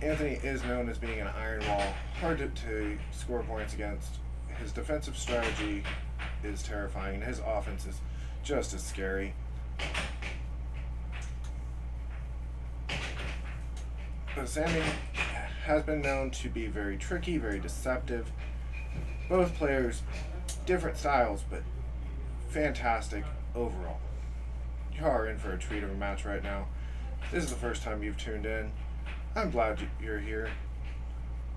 Anthony is known as being an iron wall, hard to score points against. His defensive strategy is terrifying, and his offense is just as scary. But Sammy has been known to be very tricky, very deceptive. Both players, different styles, but fantastic overall. You are in for a treat of a match right now. If this is the first time you've tuned in, I'm glad you're here,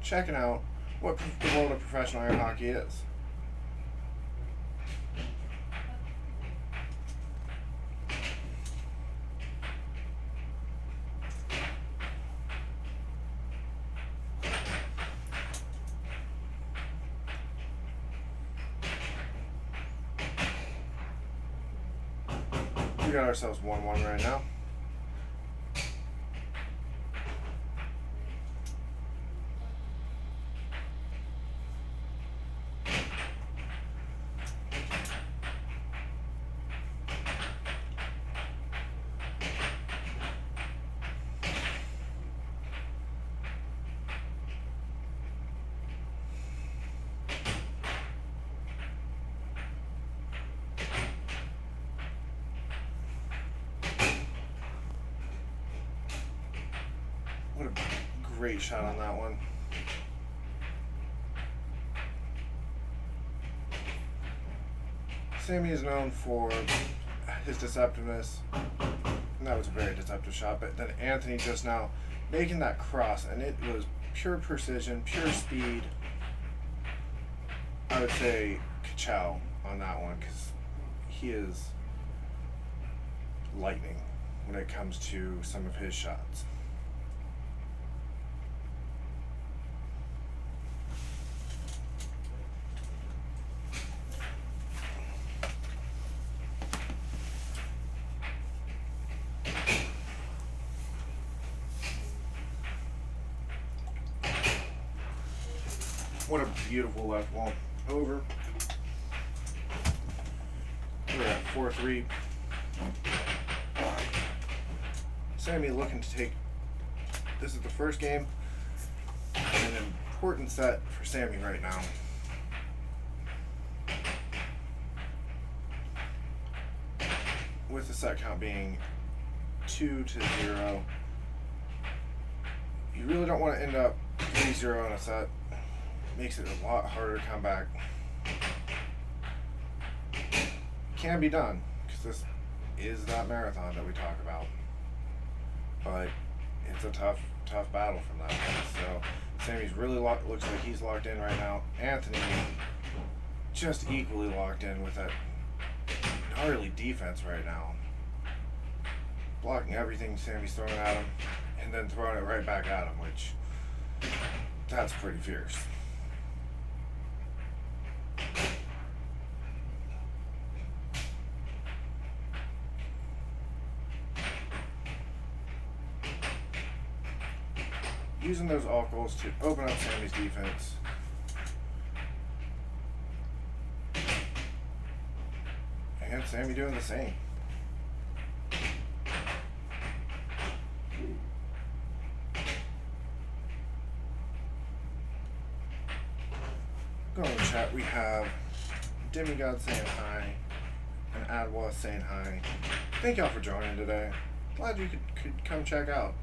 checking out what the world of professional air hockey is. We got ourselves 1-1 right now. What a great shot on that one. Sammy is known for his deceptiveness, and that was a very deceptive shot, but then Anthony just now making that cross, and it was pure precision, pure speed. I would say ka-chow on that one, because he is lightning when it comes to some of his shots. What a beautiful left wall over. We're at 4-3. Sammy looking to take. This is the first game. An important set for Sammy right now. With the set count being 2-0. You really don't want to end up 3-0 in a set. Makes it a lot harder to come back. Can be done, because this is that marathon that we talk about. But it's a tough battle from that point. So Sammy's really looks like he's locked in right now. Anthony just equally locked in with that gnarly defense right now. Blocking everything Sammy's throwing at him, and then throwing it right back at him, which that's pretty fierce. Using those off goals to open up Sammy's defense. And Sammy doing the same. Going to chat, we have Demigod saying hi, and Adwa saying hi. Thank y'all for joining today. Glad you could come check out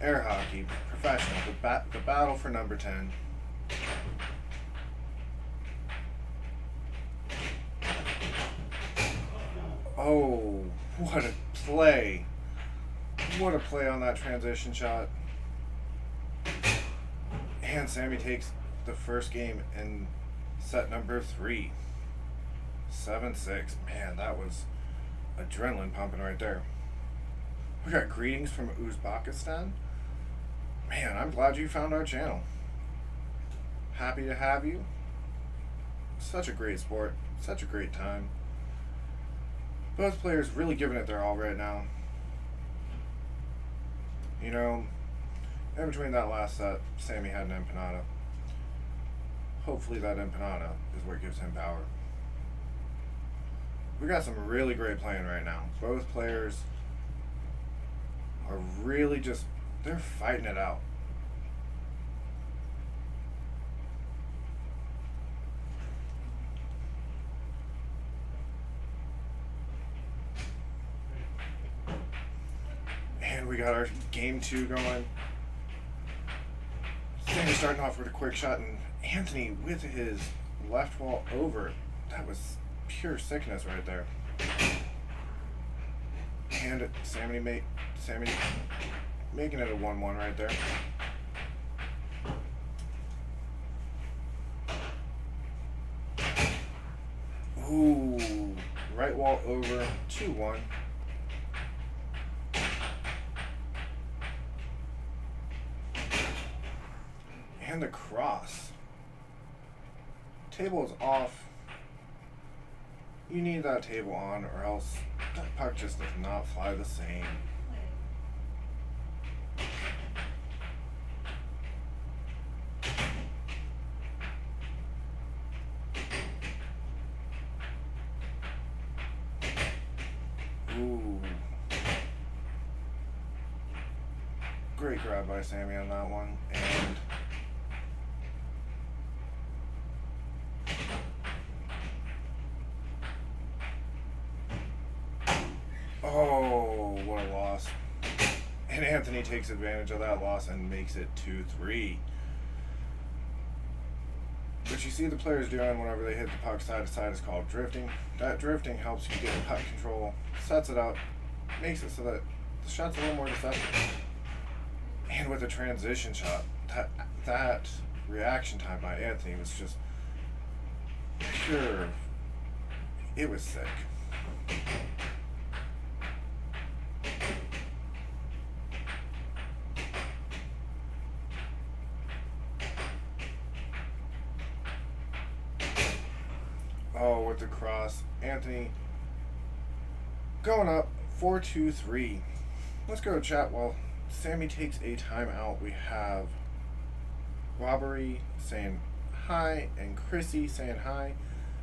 air hockey, professional, the battle for number 10. Oh, what a play. What a play on that transition shot. And Sammy takes the first game in set number 3. 7-6. Man, that was adrenaline pumping right there. We got greetings from Uzbekistan. Man, I'm glad you found our channel. Happy to have you. Such a great sport. Such a great time. Both players really giving it their all right now. You know, in between that last set, Sammy had an empanada. Hopefully that empanada is what gives him power. We got some really great playing right now. Both players are really just, they're fighting it out. And we got our game 2 going. Sammy starting off with a quick shot, and Anthony with his left wall over. That was pure sickness right there. And Sammy making it a 1-1 right there. Ooh, right wall over, 2-1. And the cross. Table is off. You need that table on, or else that puck just does not fly the same. Ooh. Great grab by Sammy on that one. And oh, what a loss. And Anthony takes advantage of that loss and makes it 2-3. What you see the players doing whenever they hit the puck side to side is called drifting. That drifting helps you get puck control, sets it up, makes it so that the shot's a little more deceptive. And with a transition shot, that reaction time by Anthony was just pure. It was sick. Oh, with the cross. Anthony going up 4-2-3. Let's go chat while Sammy takes a timeout. We have Robbery saying hi and Chrissy saying hi.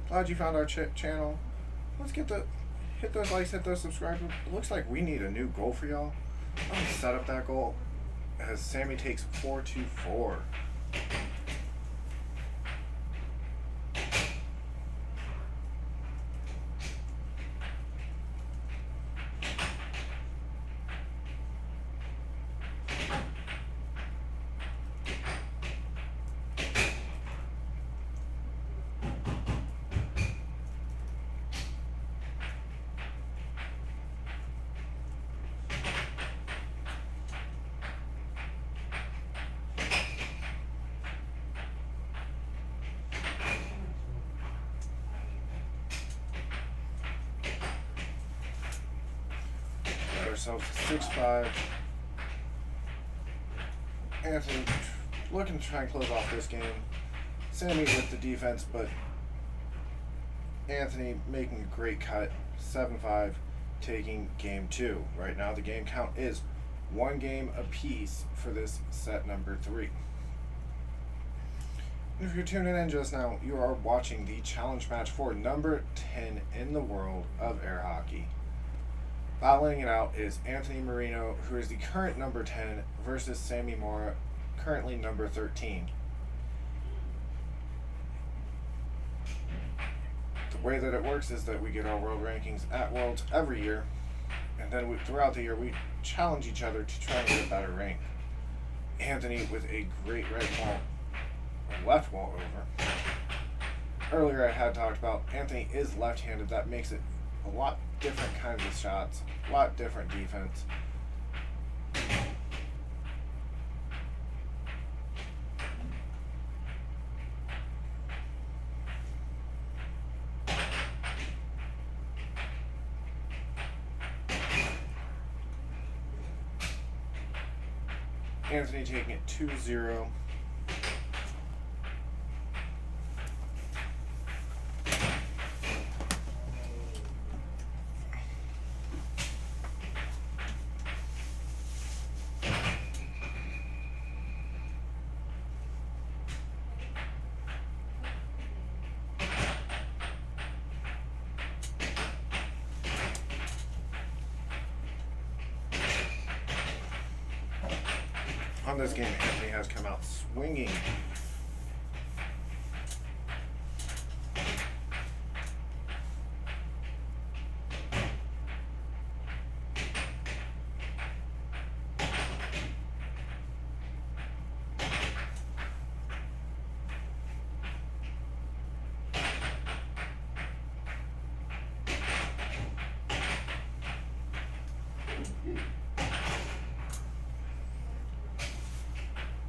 Glad you found our channel. Let's hit those likes, hit those subscribers. It looks like we need a new goal for y'all. I'm gonna set up that goal as Sammy takes 4-2-4. Ourselves a 6-5. Anthony looking to try and close off this game. Sammy with the defense, but Anthony making a great cut. 7-5, taking game 2. Right now the game count is 1 game apiece for this set number 3. And if you're tuning in just now, you are watching the challenge match for number 10 in the world of air hockey. Battling it out is Anthony Marino, who is the current number 10, versus Sammy Mora, currently number 13. way that it works is that we get our world rankings at Worlds every year, and then throughout the year we challenge each other to try and get a better rank. Anthony with a great right wall, left wall over. Earlier I had talked about Anthony is left-handed. That makes it a lot different kinds of shots, a lot different defense. Anthony taking it 2-0. On this game, Anthony has come out swinging.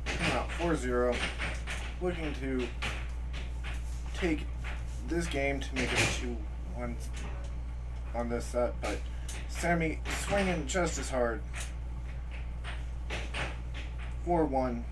Coming out 4-0. Looking to take this game to make it a 2-1 on this set, but Sammy swinging just as hard. 4-1.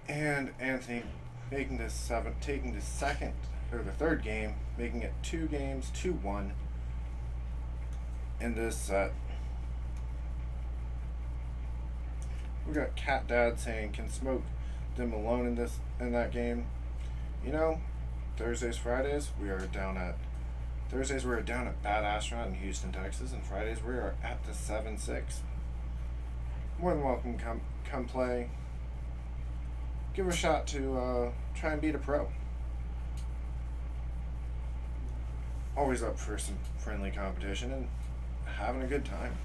And Anthony taking the third game, making it 2 games, 2-1 in this set. We got Cat Dad saying, "Can smoke them alone in that game." You know, Thursdays we're down at Bad Astronaut in Houston, Texas, and Fridays we are at the 7-6. More than welcome, come play. Give a shot to try and beat a pro. Always up for some friendly competition and having a good time.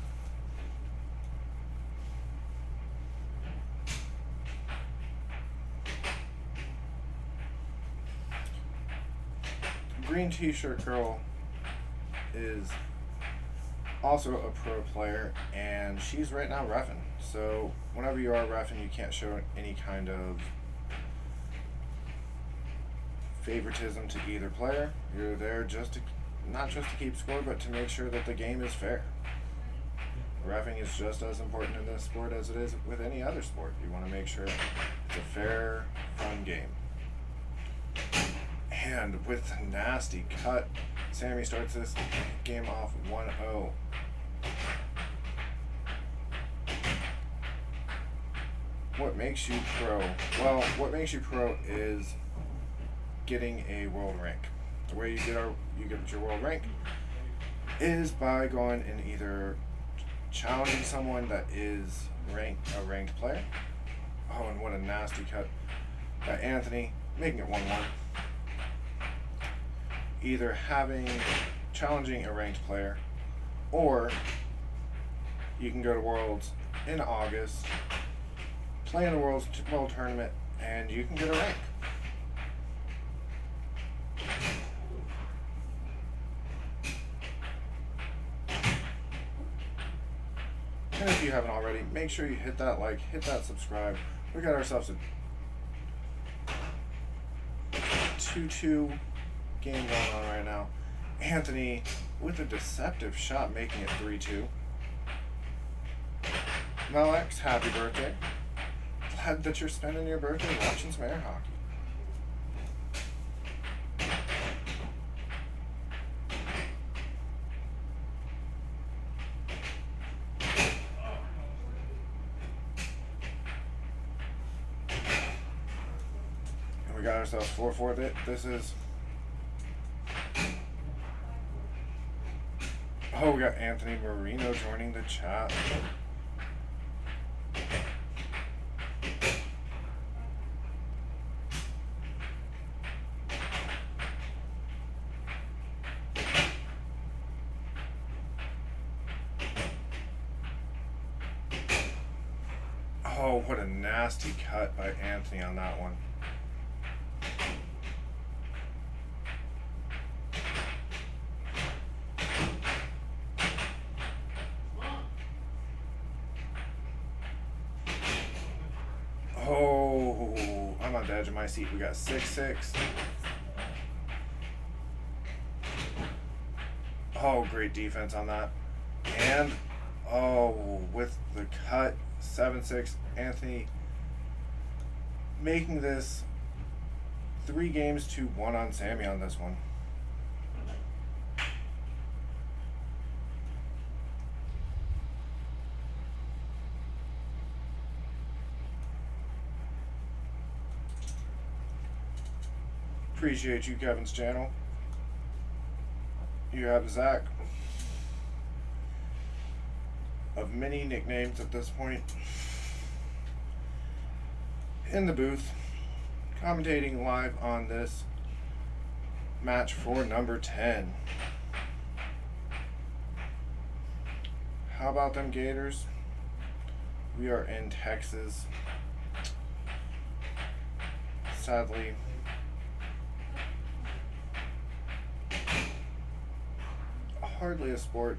Green t-shirt girl is also a pro player, and she's right now reffing. So whenever you are reffing, you can't show any kind of favoritism to either player. You're there not just to keep score, but to make sure that the game is fair. Reffing is just as important in this sport as it is with any other sport. You want to make sure it's a fair, fun game. And with a nasty cut, Sammy starts this game off 1-0. What makes you pro? Well, what makes you pro is getting a world rank. The way you get your world rank is by going and either challenging someone that is a ranked player. Oh, and what a nasty cut by Anthony, making it 1-1. Either challenging a ranked player, or you can go to Worlds in August, play in the World Tournament, and you can get a rank. And if you haven't already, make sure you hit that like, hit that subscribe. We got ourselves a 2-2 game going on right now. Anthony with a deceptive shot, making it 3-2. Malex, happy birthday. Glad that you're spending your birthday watching some air hockey. And we got ourselves 4-4. This is... Oh, we got Anthony Marino joining the chat. Oh, what a nasty cut by Anthony on that one. Oh, I'm on the edge of my seat. We got 6-6. Oh, great defense on that. And, oh, with the cut, 7-6. Anthony making this 3-1 on Sammy on this one. Appreciate you, Kevin's channel. You have Zach of many nicknames at this point in the booth, commentating live on this match for number 10. How about them Gators? We are in Texas. Sadly, hardly a sport.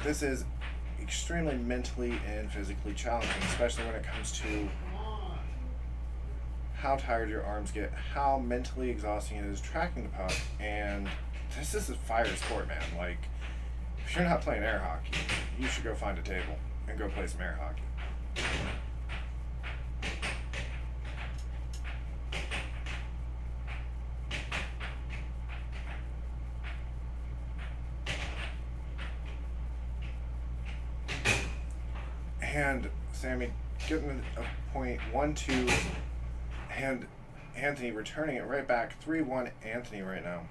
This is extremely mentally and physically challenging, especially when it comes to how tired your arms get, how mentally exhausting it is tracking the puck, and this is a fire sport, man. Like, if you're not playing air hockey, you should go find a table and go play some air hockey. And Sammy getting a point, 1-2, and Anthony returning it right back, 3-1 Anthony right now.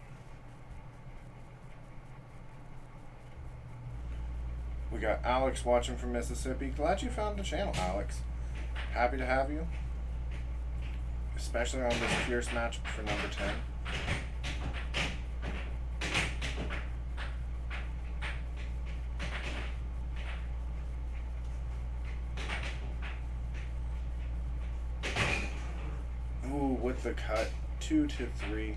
We got Alex watching from Mississippi. Glad you found the channel, Alex. Happy to have you, especially on this fierce match for number 10. With the cut, 2-3.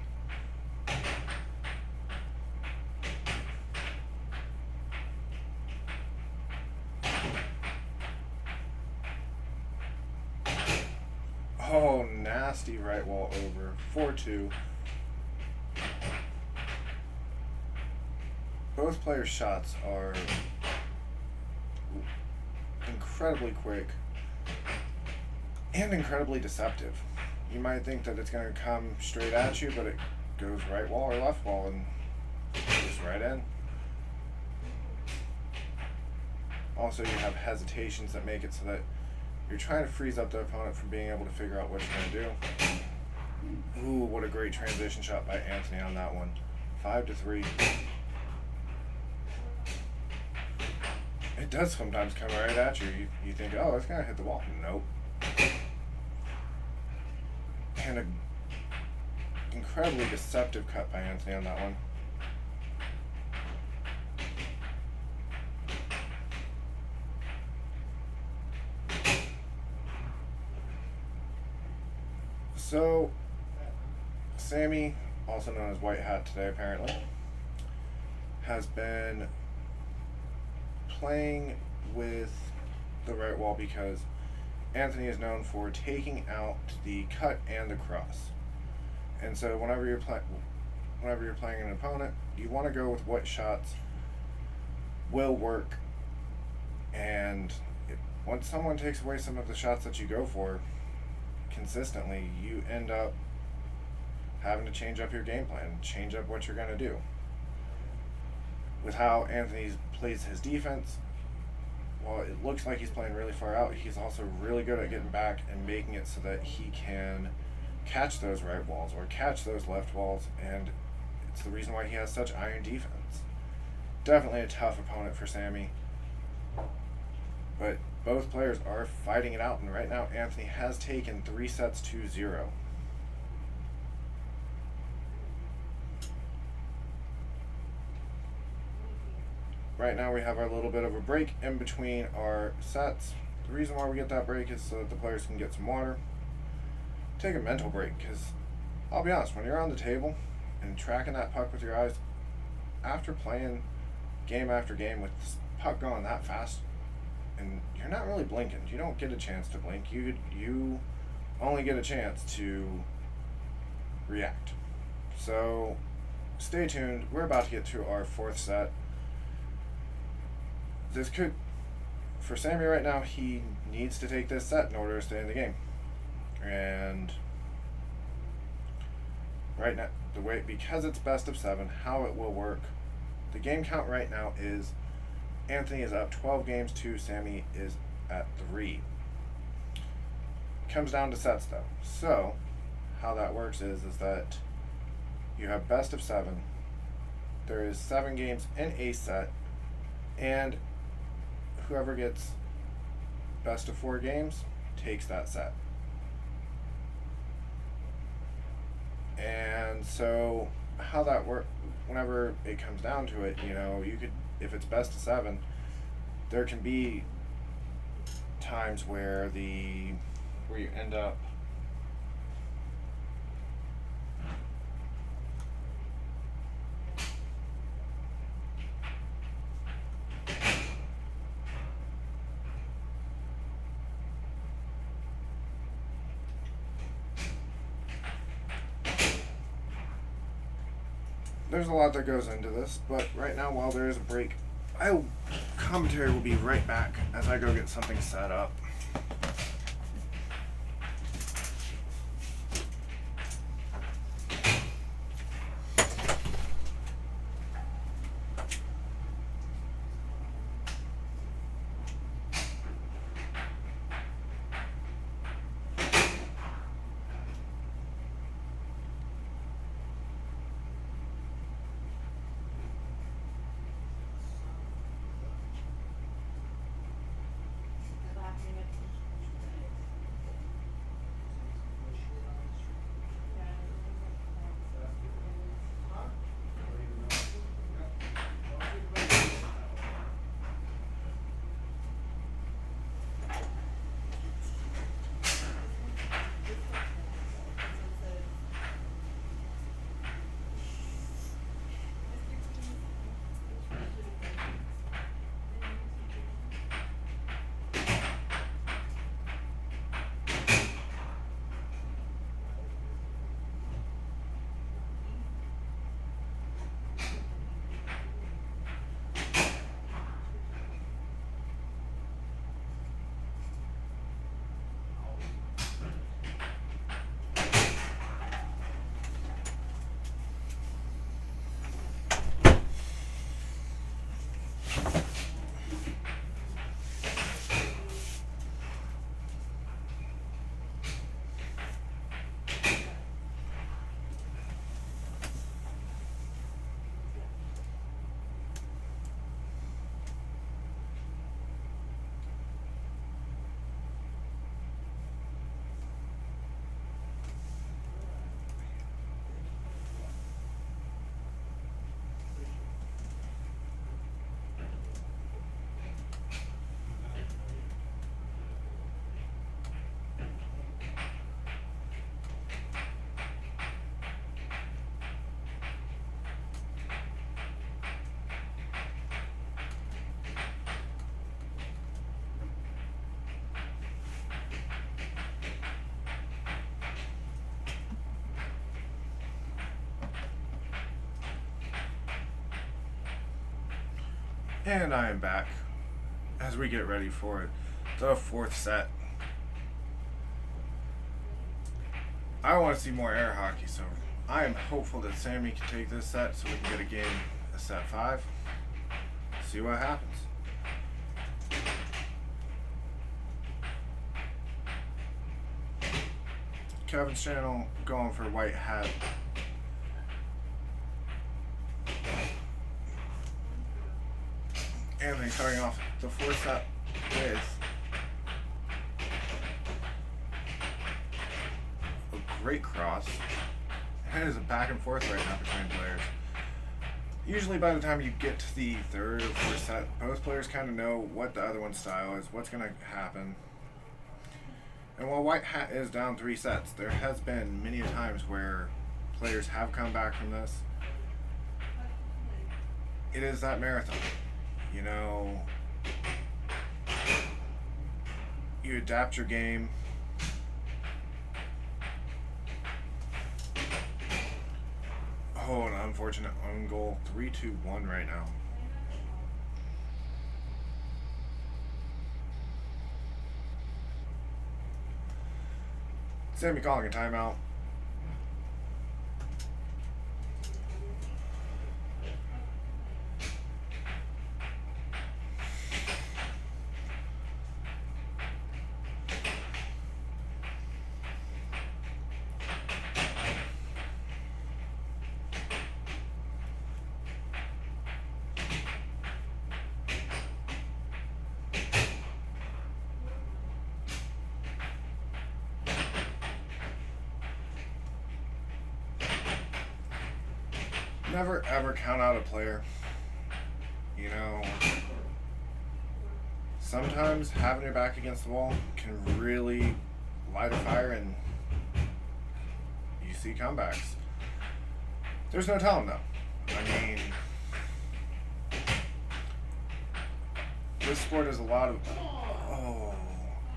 Oh, nasty right wall over, 4-2. Both players' shots are incredibly quick and incredibly deceptive. You might think that it's going to come straight at you, but it goes right wall or left wall and goes right in. Also, you have hesitations that make it so that you're trying to freeze up the opponent from being able to figure out what you're going to do. Ooh, what a great transition shot by Anthony on that one. 5-3. It does sometimes come right at you. You think, oh, it's going to hit the wall. Nope. And an incredibly deceptive cut by Anthony on that one. So, Sammy, also known as White Hat today apparently, has been playing with the right wall because Anthony is known for taking out the cut and the cross. And so whenever you're playing an opponent, you want to go with what shots will work. And once someone takes away some of the shots that you go for consistently, you end up having to change up your game plan, change up what you're going to do. With how Anthony plays his defense, while it looks like he's playing really far out, he's also really good at getting back and making it so that he can catch those right walls or catch those left walls, and it's the reason why he has such iron defense. Definitely a tough opponent for Sammy, but both players are fighting it out, and right now Anthony has taken 3 sets to 0. Right now we have our little bit of a break in between our sets. The reason why we get that break is so that the players can get some water. Take a mental break, because I'll be honest, when you're on the table and tracking that puck with your eyes, after playing game after game with this puck going that fast, and you're not really blinking, you don't get a chance to blink, you only get a chance to react. So stay tuned, we're about to get to our 4th set. This could, for Sammy right now, he needs to take this set in order to stay in the game. And right now, the way, because it's best of 7, how it will work, the game count right now is Anthony is up 12 games to Sammy is at 3. It comes down to sets though. So how that works is that you have best of 7. There is 7 games in a set, and whoever gets best of 4 games takes that set. And so how that works, whenever it comes down to it, you could, if it's best of 7, there can be times where you end up there's a lot that goes into this, but right now, while there is a break, commentary will be right back as I go get something set up. Laughing And I am back as we get ready for the fourth set. I want to see more air hockey, so I am hopeful that Sammy can take this set so we can get a game, a set 5. See what happens. Kevin's channel going for white hat. Anthony starting off the fourth set with a great cross. It is a back and forth right now between players. Usually by the time you get to the third or fourth set, both players kind of know what the other one's style is, what's going to happen. And while white hat is down 3 sets, there has been many times where players have come back from this. It is that marathon. You know, you adapt your game. Oh, an unfortunate own goal. 3-2-1 right now. Sammy calling a timeout. Never ever count out a player. You know, sometimes having your back against the wall can really light a fire and you see comebacks. There's no telling though. I mean, this sport is a lot of, oh,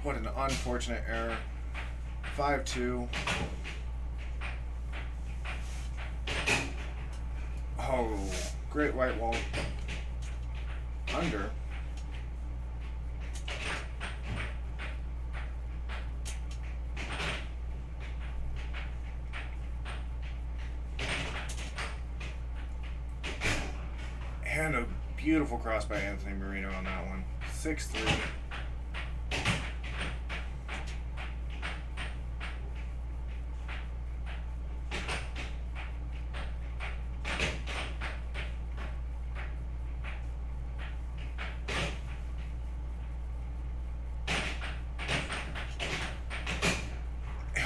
what an unfortunate error. 5-2. Oh, great white wall. Under. And a beautiful cross by Anthony Marino on that one. 6-3.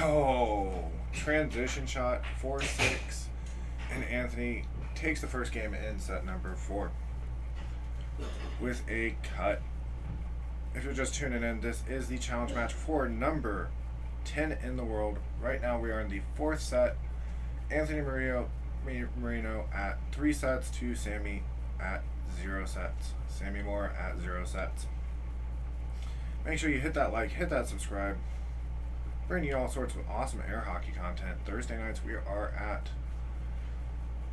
Oh, transition shot, 4-6, and Anthony takes the first game in set number 4 with a cut. If you're just tuning in, this is the challenge match for number 10 in the world. Right now we are in the 4th set. Anthony Marino at 3 sets to Sammy at 0 sets. Sammy Moore at 0 sets. Make sure you hit that like, hit that subscribe. Bringing you all sorts of awesome air hockey content. Thursday nights we are at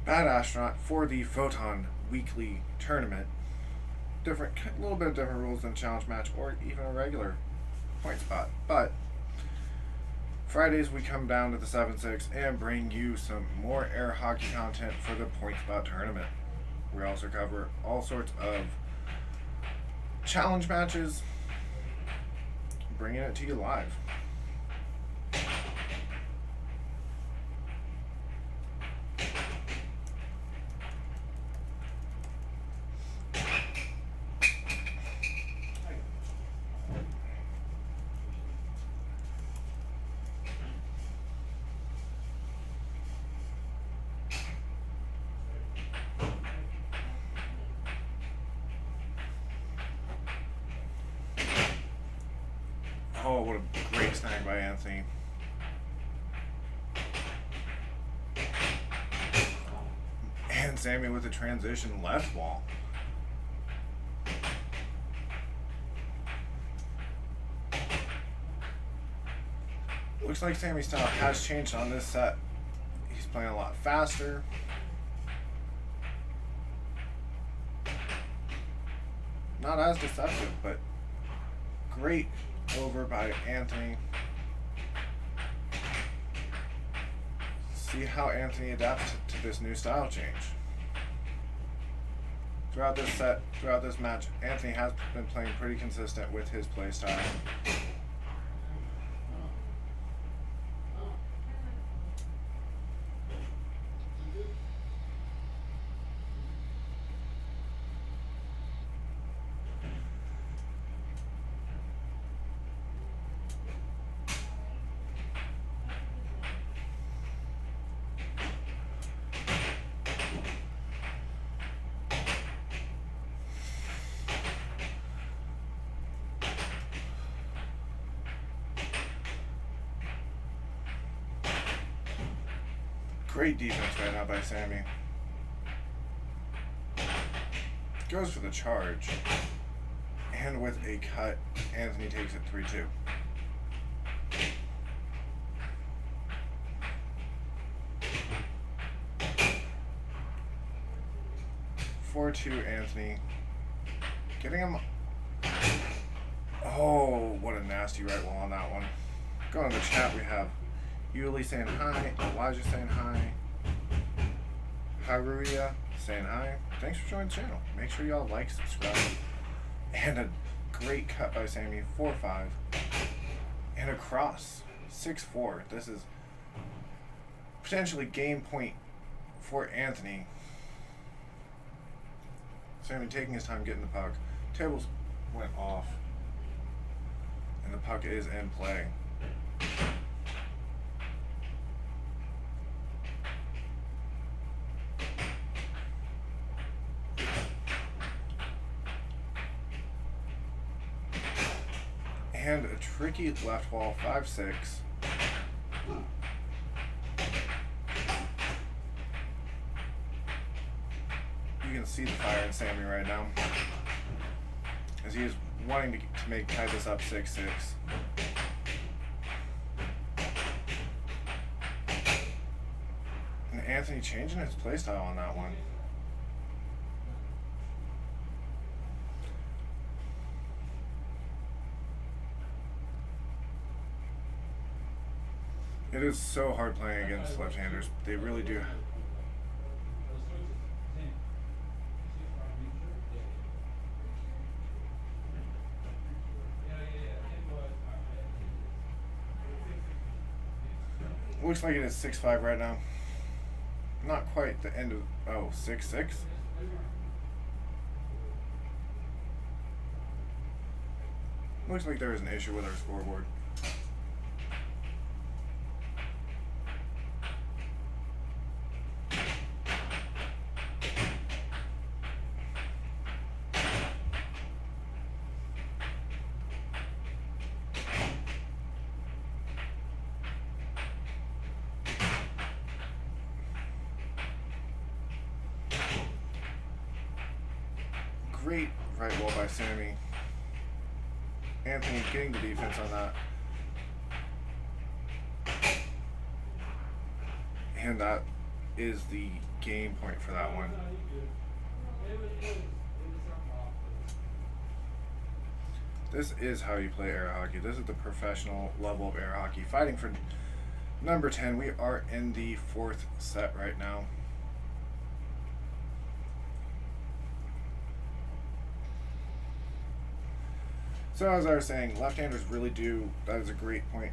Bad Astronaut for the Photon Weekly Tournament. A little bit of different rules than challenge match or even a regular point spot. But Fridays we come down to the 7-6 and bring you some more air hockey content for the point spot tournament. We also cover all sorts of challenge matches, bringing it to you live. Oh, what a great snag by Anthony. And Sammy with the transition left wall. Looks like Sammy's style has changed on this set. He's playing a lot faster. not as deceptive, but great over by Anthony. See how Anthony adapts to this new style change. Throughout this match, Anthony has been playing pretty consistent with his play style. Great defense right now by Sammy. Goes for the charge. And with a cut, Anthony takes it 3-2. 4-2 Anthony. Getting him. Oh, what a nasty right wall on that one. Going to the chat, we have Yuli saying hi, Elijah saying hi, Haruya saying hi. Thanks for joining the channel. Make sure y'all like, subscribe. And a great cut by Sammy, 4-5. And a cross, 6-4. This is potentially game point for Anthony. Sammy taking his time getting the puck. Tables went off. And the puck is in play. And a tricky left wall, 5-6. You can see the fire in Sammy right now, as he is wanting to tie this up 6-6. And Anthony changing his playstyle on that one. It is so hard playing against left-handers. They really do. Looks like it is 6-5 right now. Not quite the end of... Oh, 6-6? Looks like there is an issue with our scoreboard. Great right wall by Sammy. Anthony getting the defense on that. And that is the game point for that one. This is how you play air hockey. This is the professional level of air hockey. Fighting for number 10. We are in the fourth set right now. So as I was saying, left-handers really do, that is a great point.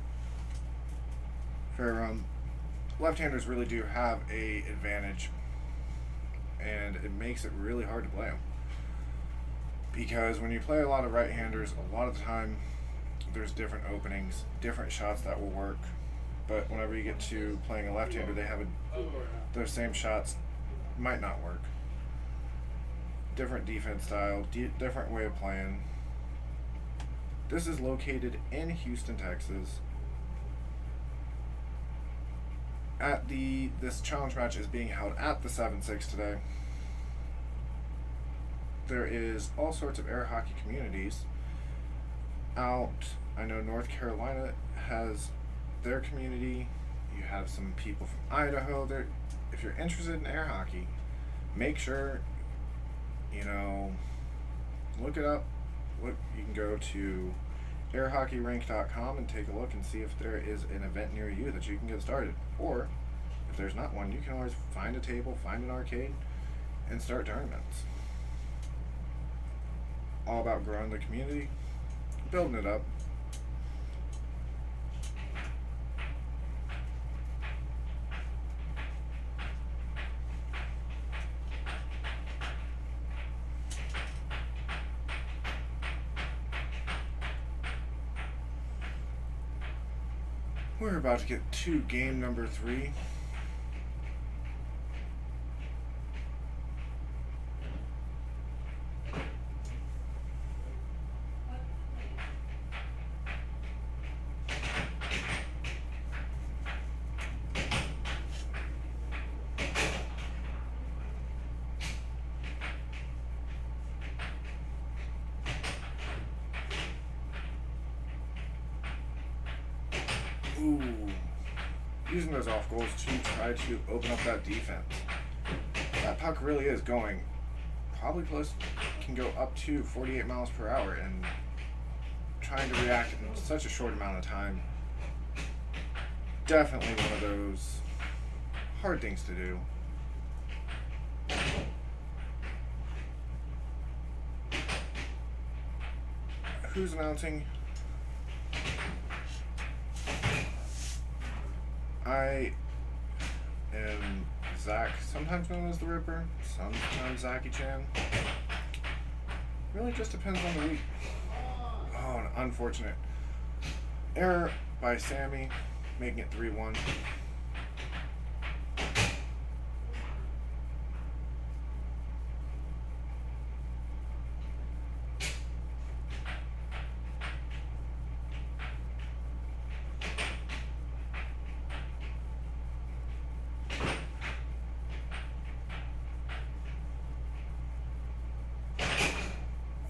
Left-handers really do have a advantage, and it makes it really hard to play them. Because when you play a lot of right-handers, a lot of the time there's different openings, different shots that will work. But whenever you get to playing a left-hander, they have those same shots might not work. Different defense style, different way of playing. This is located in Houston, Texas. This challenge match is being held at the 7-6 today. There is all sorts of air hockey communities out. I know North Carolina has their community. You have some people from Idaho. If you're interested in air hockey, make sure look it up. Look, you can go to airhockeyrink.com and take a look and see if there is an event near you that you can get started. Or, if there's not one, you can always find a table, find an arcade, and start tournaments. All about growing the community, building it up. We're about to get to game number 3. Ooh. Using those off goals to try to open up that defense. That puck really is going probably close, can go up to 48 miles per hour, and trying to react in such a short amount of time. Definitely one of those hard things to do. Who's announcing? I am Zach, sometimes known as the Ripper, sometimes Zachy Chan. Really just depends on the week. Oh, an unfortunate error by Sammy, making it 3-1.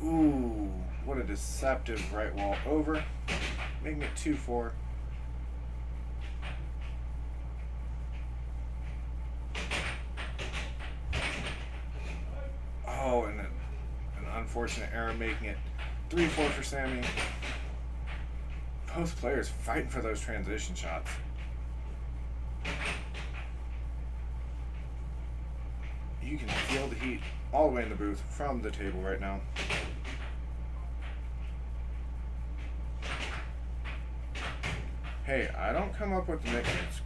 Ooh, what a deceptive right wall over, making it 2-4. Oh, and an unfortunate error, making it 3-4 for Sammy. Both players fighting for those transition shots. You can feel the heat all the way in the booth from the table right now. Hey, I don't come up with the nicknames.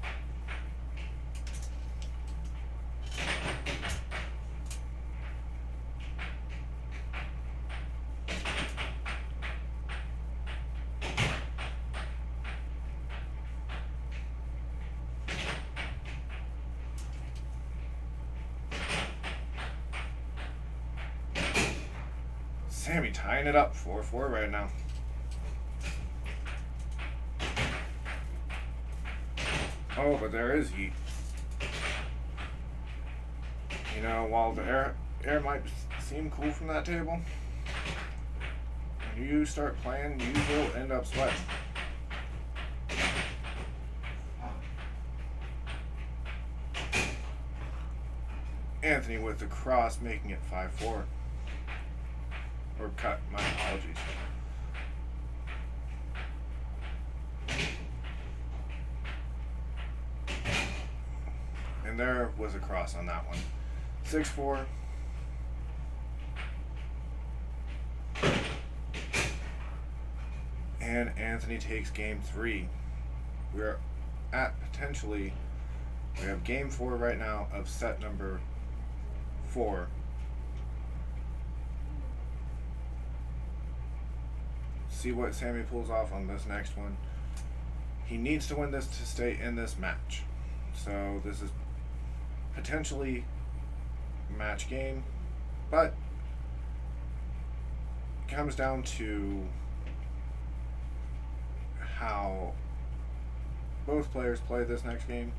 Sammy tying it up 4-4 right now. Oh, but there is heat. You know, while the air might seem cool from that table, when you start playing, you will end up sweating. Anthony with the cross, making it 5-4. Or cut, my apologies. And there was a cross on that one. 6-4. And Anthony takes game 3. We're at potentially, we have game 4 right now of set number 4. See what Sammy pulls off on this next one. He needs to win this to stay in this match. So this is potentially match game, but it comes down to how both players play this next game.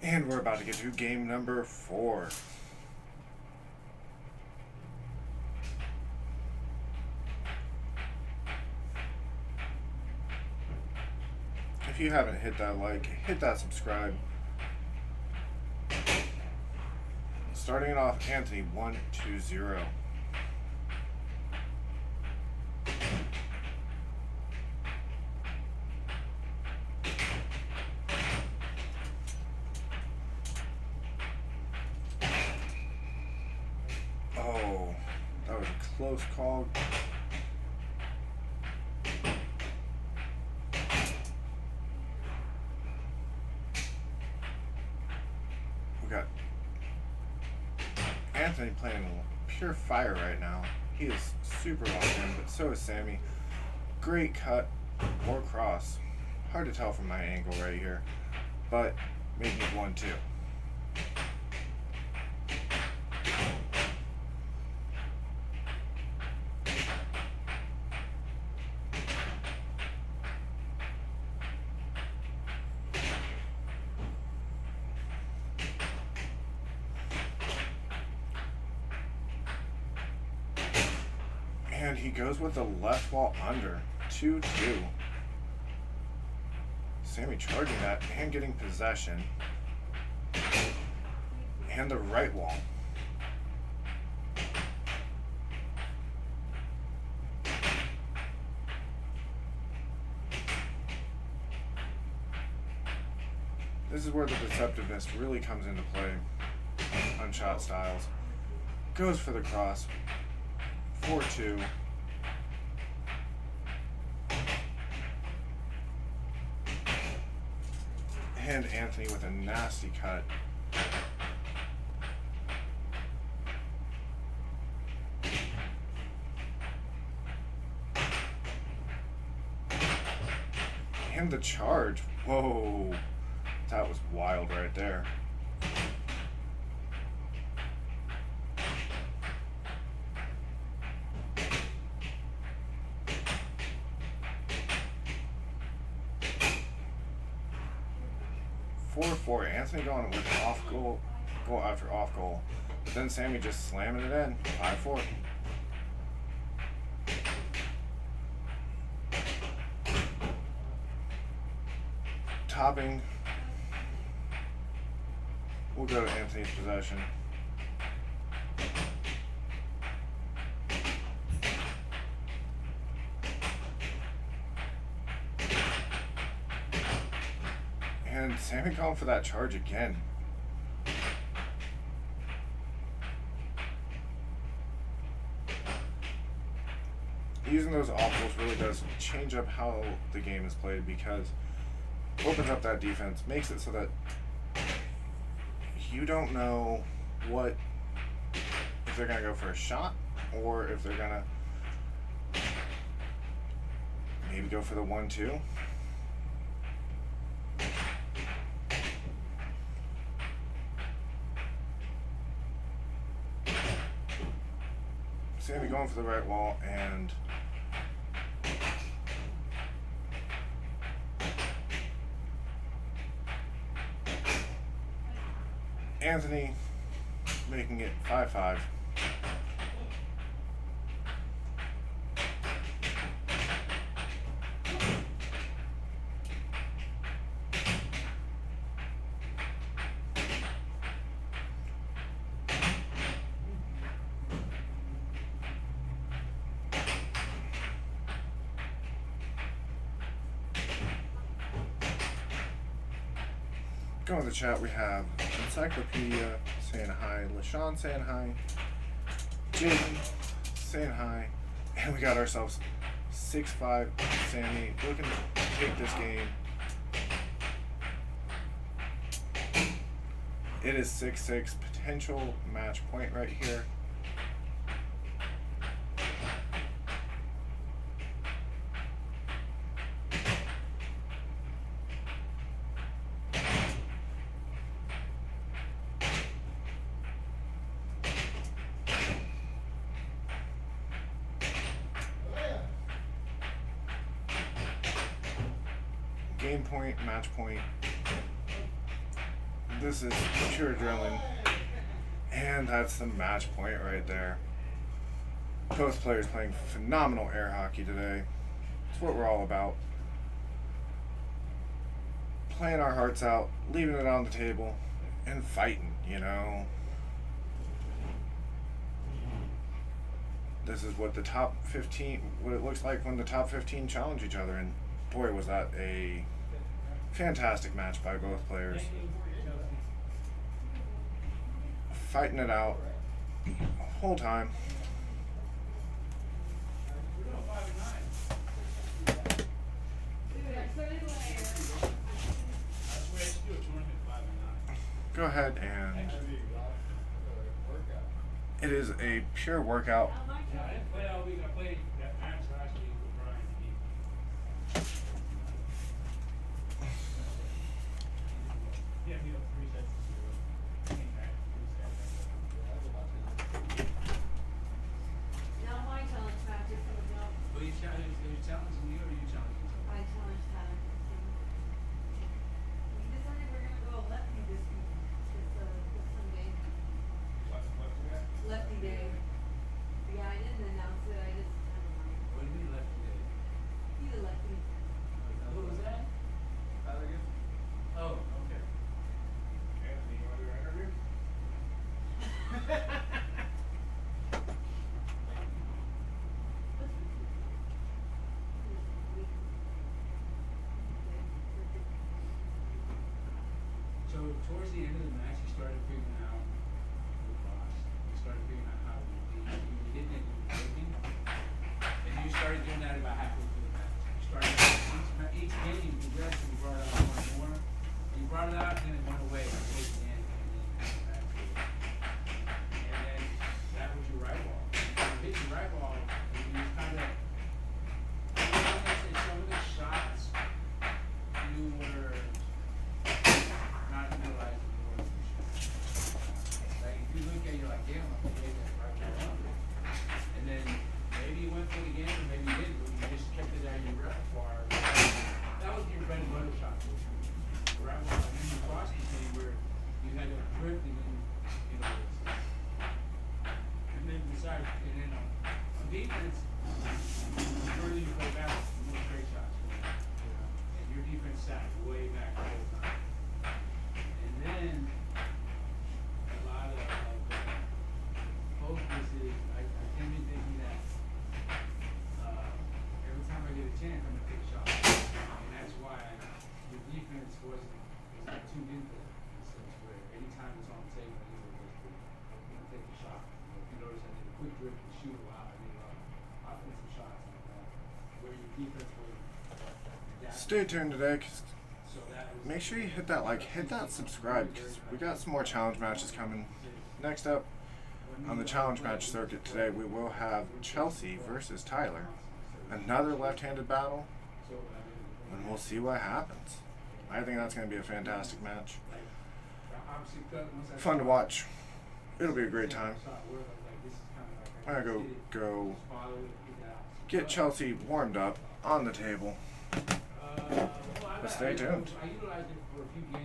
And we're about to get to game number 4. If you haven't hit that like, hit that subscribe. Starting it off, Anthony 1-2-0. Oh, that was a close call. We got Anthony playing pure fire right now. He is super locked in, but so is Sammy. Great cut or cross. Hard to tell from my angle right here, but making it 1-2. And he goes with the left wall under. 2-2. Sammy charging that and getting possession. And the right wall. This is where the deceptiveness really comes into play on shot styles. Goes for the cross. 4-2. And Anthony with a nasty cut. And the charge. Whoa. That was wild right there. Four. Anthony going with off goal after off goal. But then Sammy just slamming it in. 5-4. Topping. We'll go to Anthony's possession. And Sammy going for that charge again. Using those off-goals really does change up how the game is played, because it opens up that defense, makes it so that you don't know if they're going to go for a shot or if they're going to maybe go for the 1-2. Sammy going for the right wall, and Anthony making it 5-5. Go in the chat, we have Encyclopedia saying hi, LaShawn saying hi, Jaden saying hi, and we got ourselves 6-5. Sammy looking to take this game. It is 6-6, potential match point right here. Game point, match point. This is pure adrenaline. And that's the match point right there. Both players playing phenomenal air hockey today. It's what we're all about. Playing our hearts out, leaving it on the table, and fighting, you know. This is what the top 15, what it looks like when the top 15 challenge each other. And boy, was that a fantastic match by both players. Fighting it out the whole time. Go ahead and it is a pure workout. Yeah, I didn't play all week. I played that match last week with Brian. He up 3 sets to 0. Came back 3 sets. Now my challenge match is coming up. Are you challenging me or are you challenging someone? I challenge Tyler. We decided we're gonna go lefty this week, this Sunday. What's that? Lefty day. Yeah, I didn't announce it, I just kind of like, What do you mean left today? he's a lefty. Who was that? Tyler again? Oh, okay. Anthony, you want to do an interview? So towards the end of the match, you started figuring out the boss. You started figuring out how you were hitting it, you were working, and you started doing that about halfway through the match. You started each game you progressed and you brought it out more and more. And you brought it out and then it went away towards the end, and then it came back to it. And then that was your right wall. When you hit your right wall, you kind of. I'm gonna say some of the shots you were not utilizing the words you should. Like if you look at it, you're like, damn, I played that right wall. And then maybe you went for it again, or maybe you didn't, but you just kept it out of your repertoire. That was your bread and butter shot. The right wall, and then you crossed the thing where you had to drift and then, you know, and then decide, and then on defense, the further you play back, the more straight shots. You know, and your defense sat way back the whole time. And then a lot of focus is I tend to thinking that every time I get a chance, I'm gonna take a shot, and that's why the defense wasn't tuned into that. In a sense where anytime it's on the table, I knew it was I'm gonna take a shot. If you notice, I did a quick dribble and shoot a lot. I did a lot of offensive shots like that, where your defense was. Stay tuned today, 'cause So that was make sure you hit that like, hit that subscribe, because we got some more challenge matches coming. Next up on the challenge match circuit today, we will have Chelsea versus Tyler. Another left-handed battle, and we'll see what happens. I think that's going to be a fantastic match. Fun to watch. It'll be a great time. I'm going to go get Chelsea warmed up on the table. But stay tuned. I utilized it for a few games.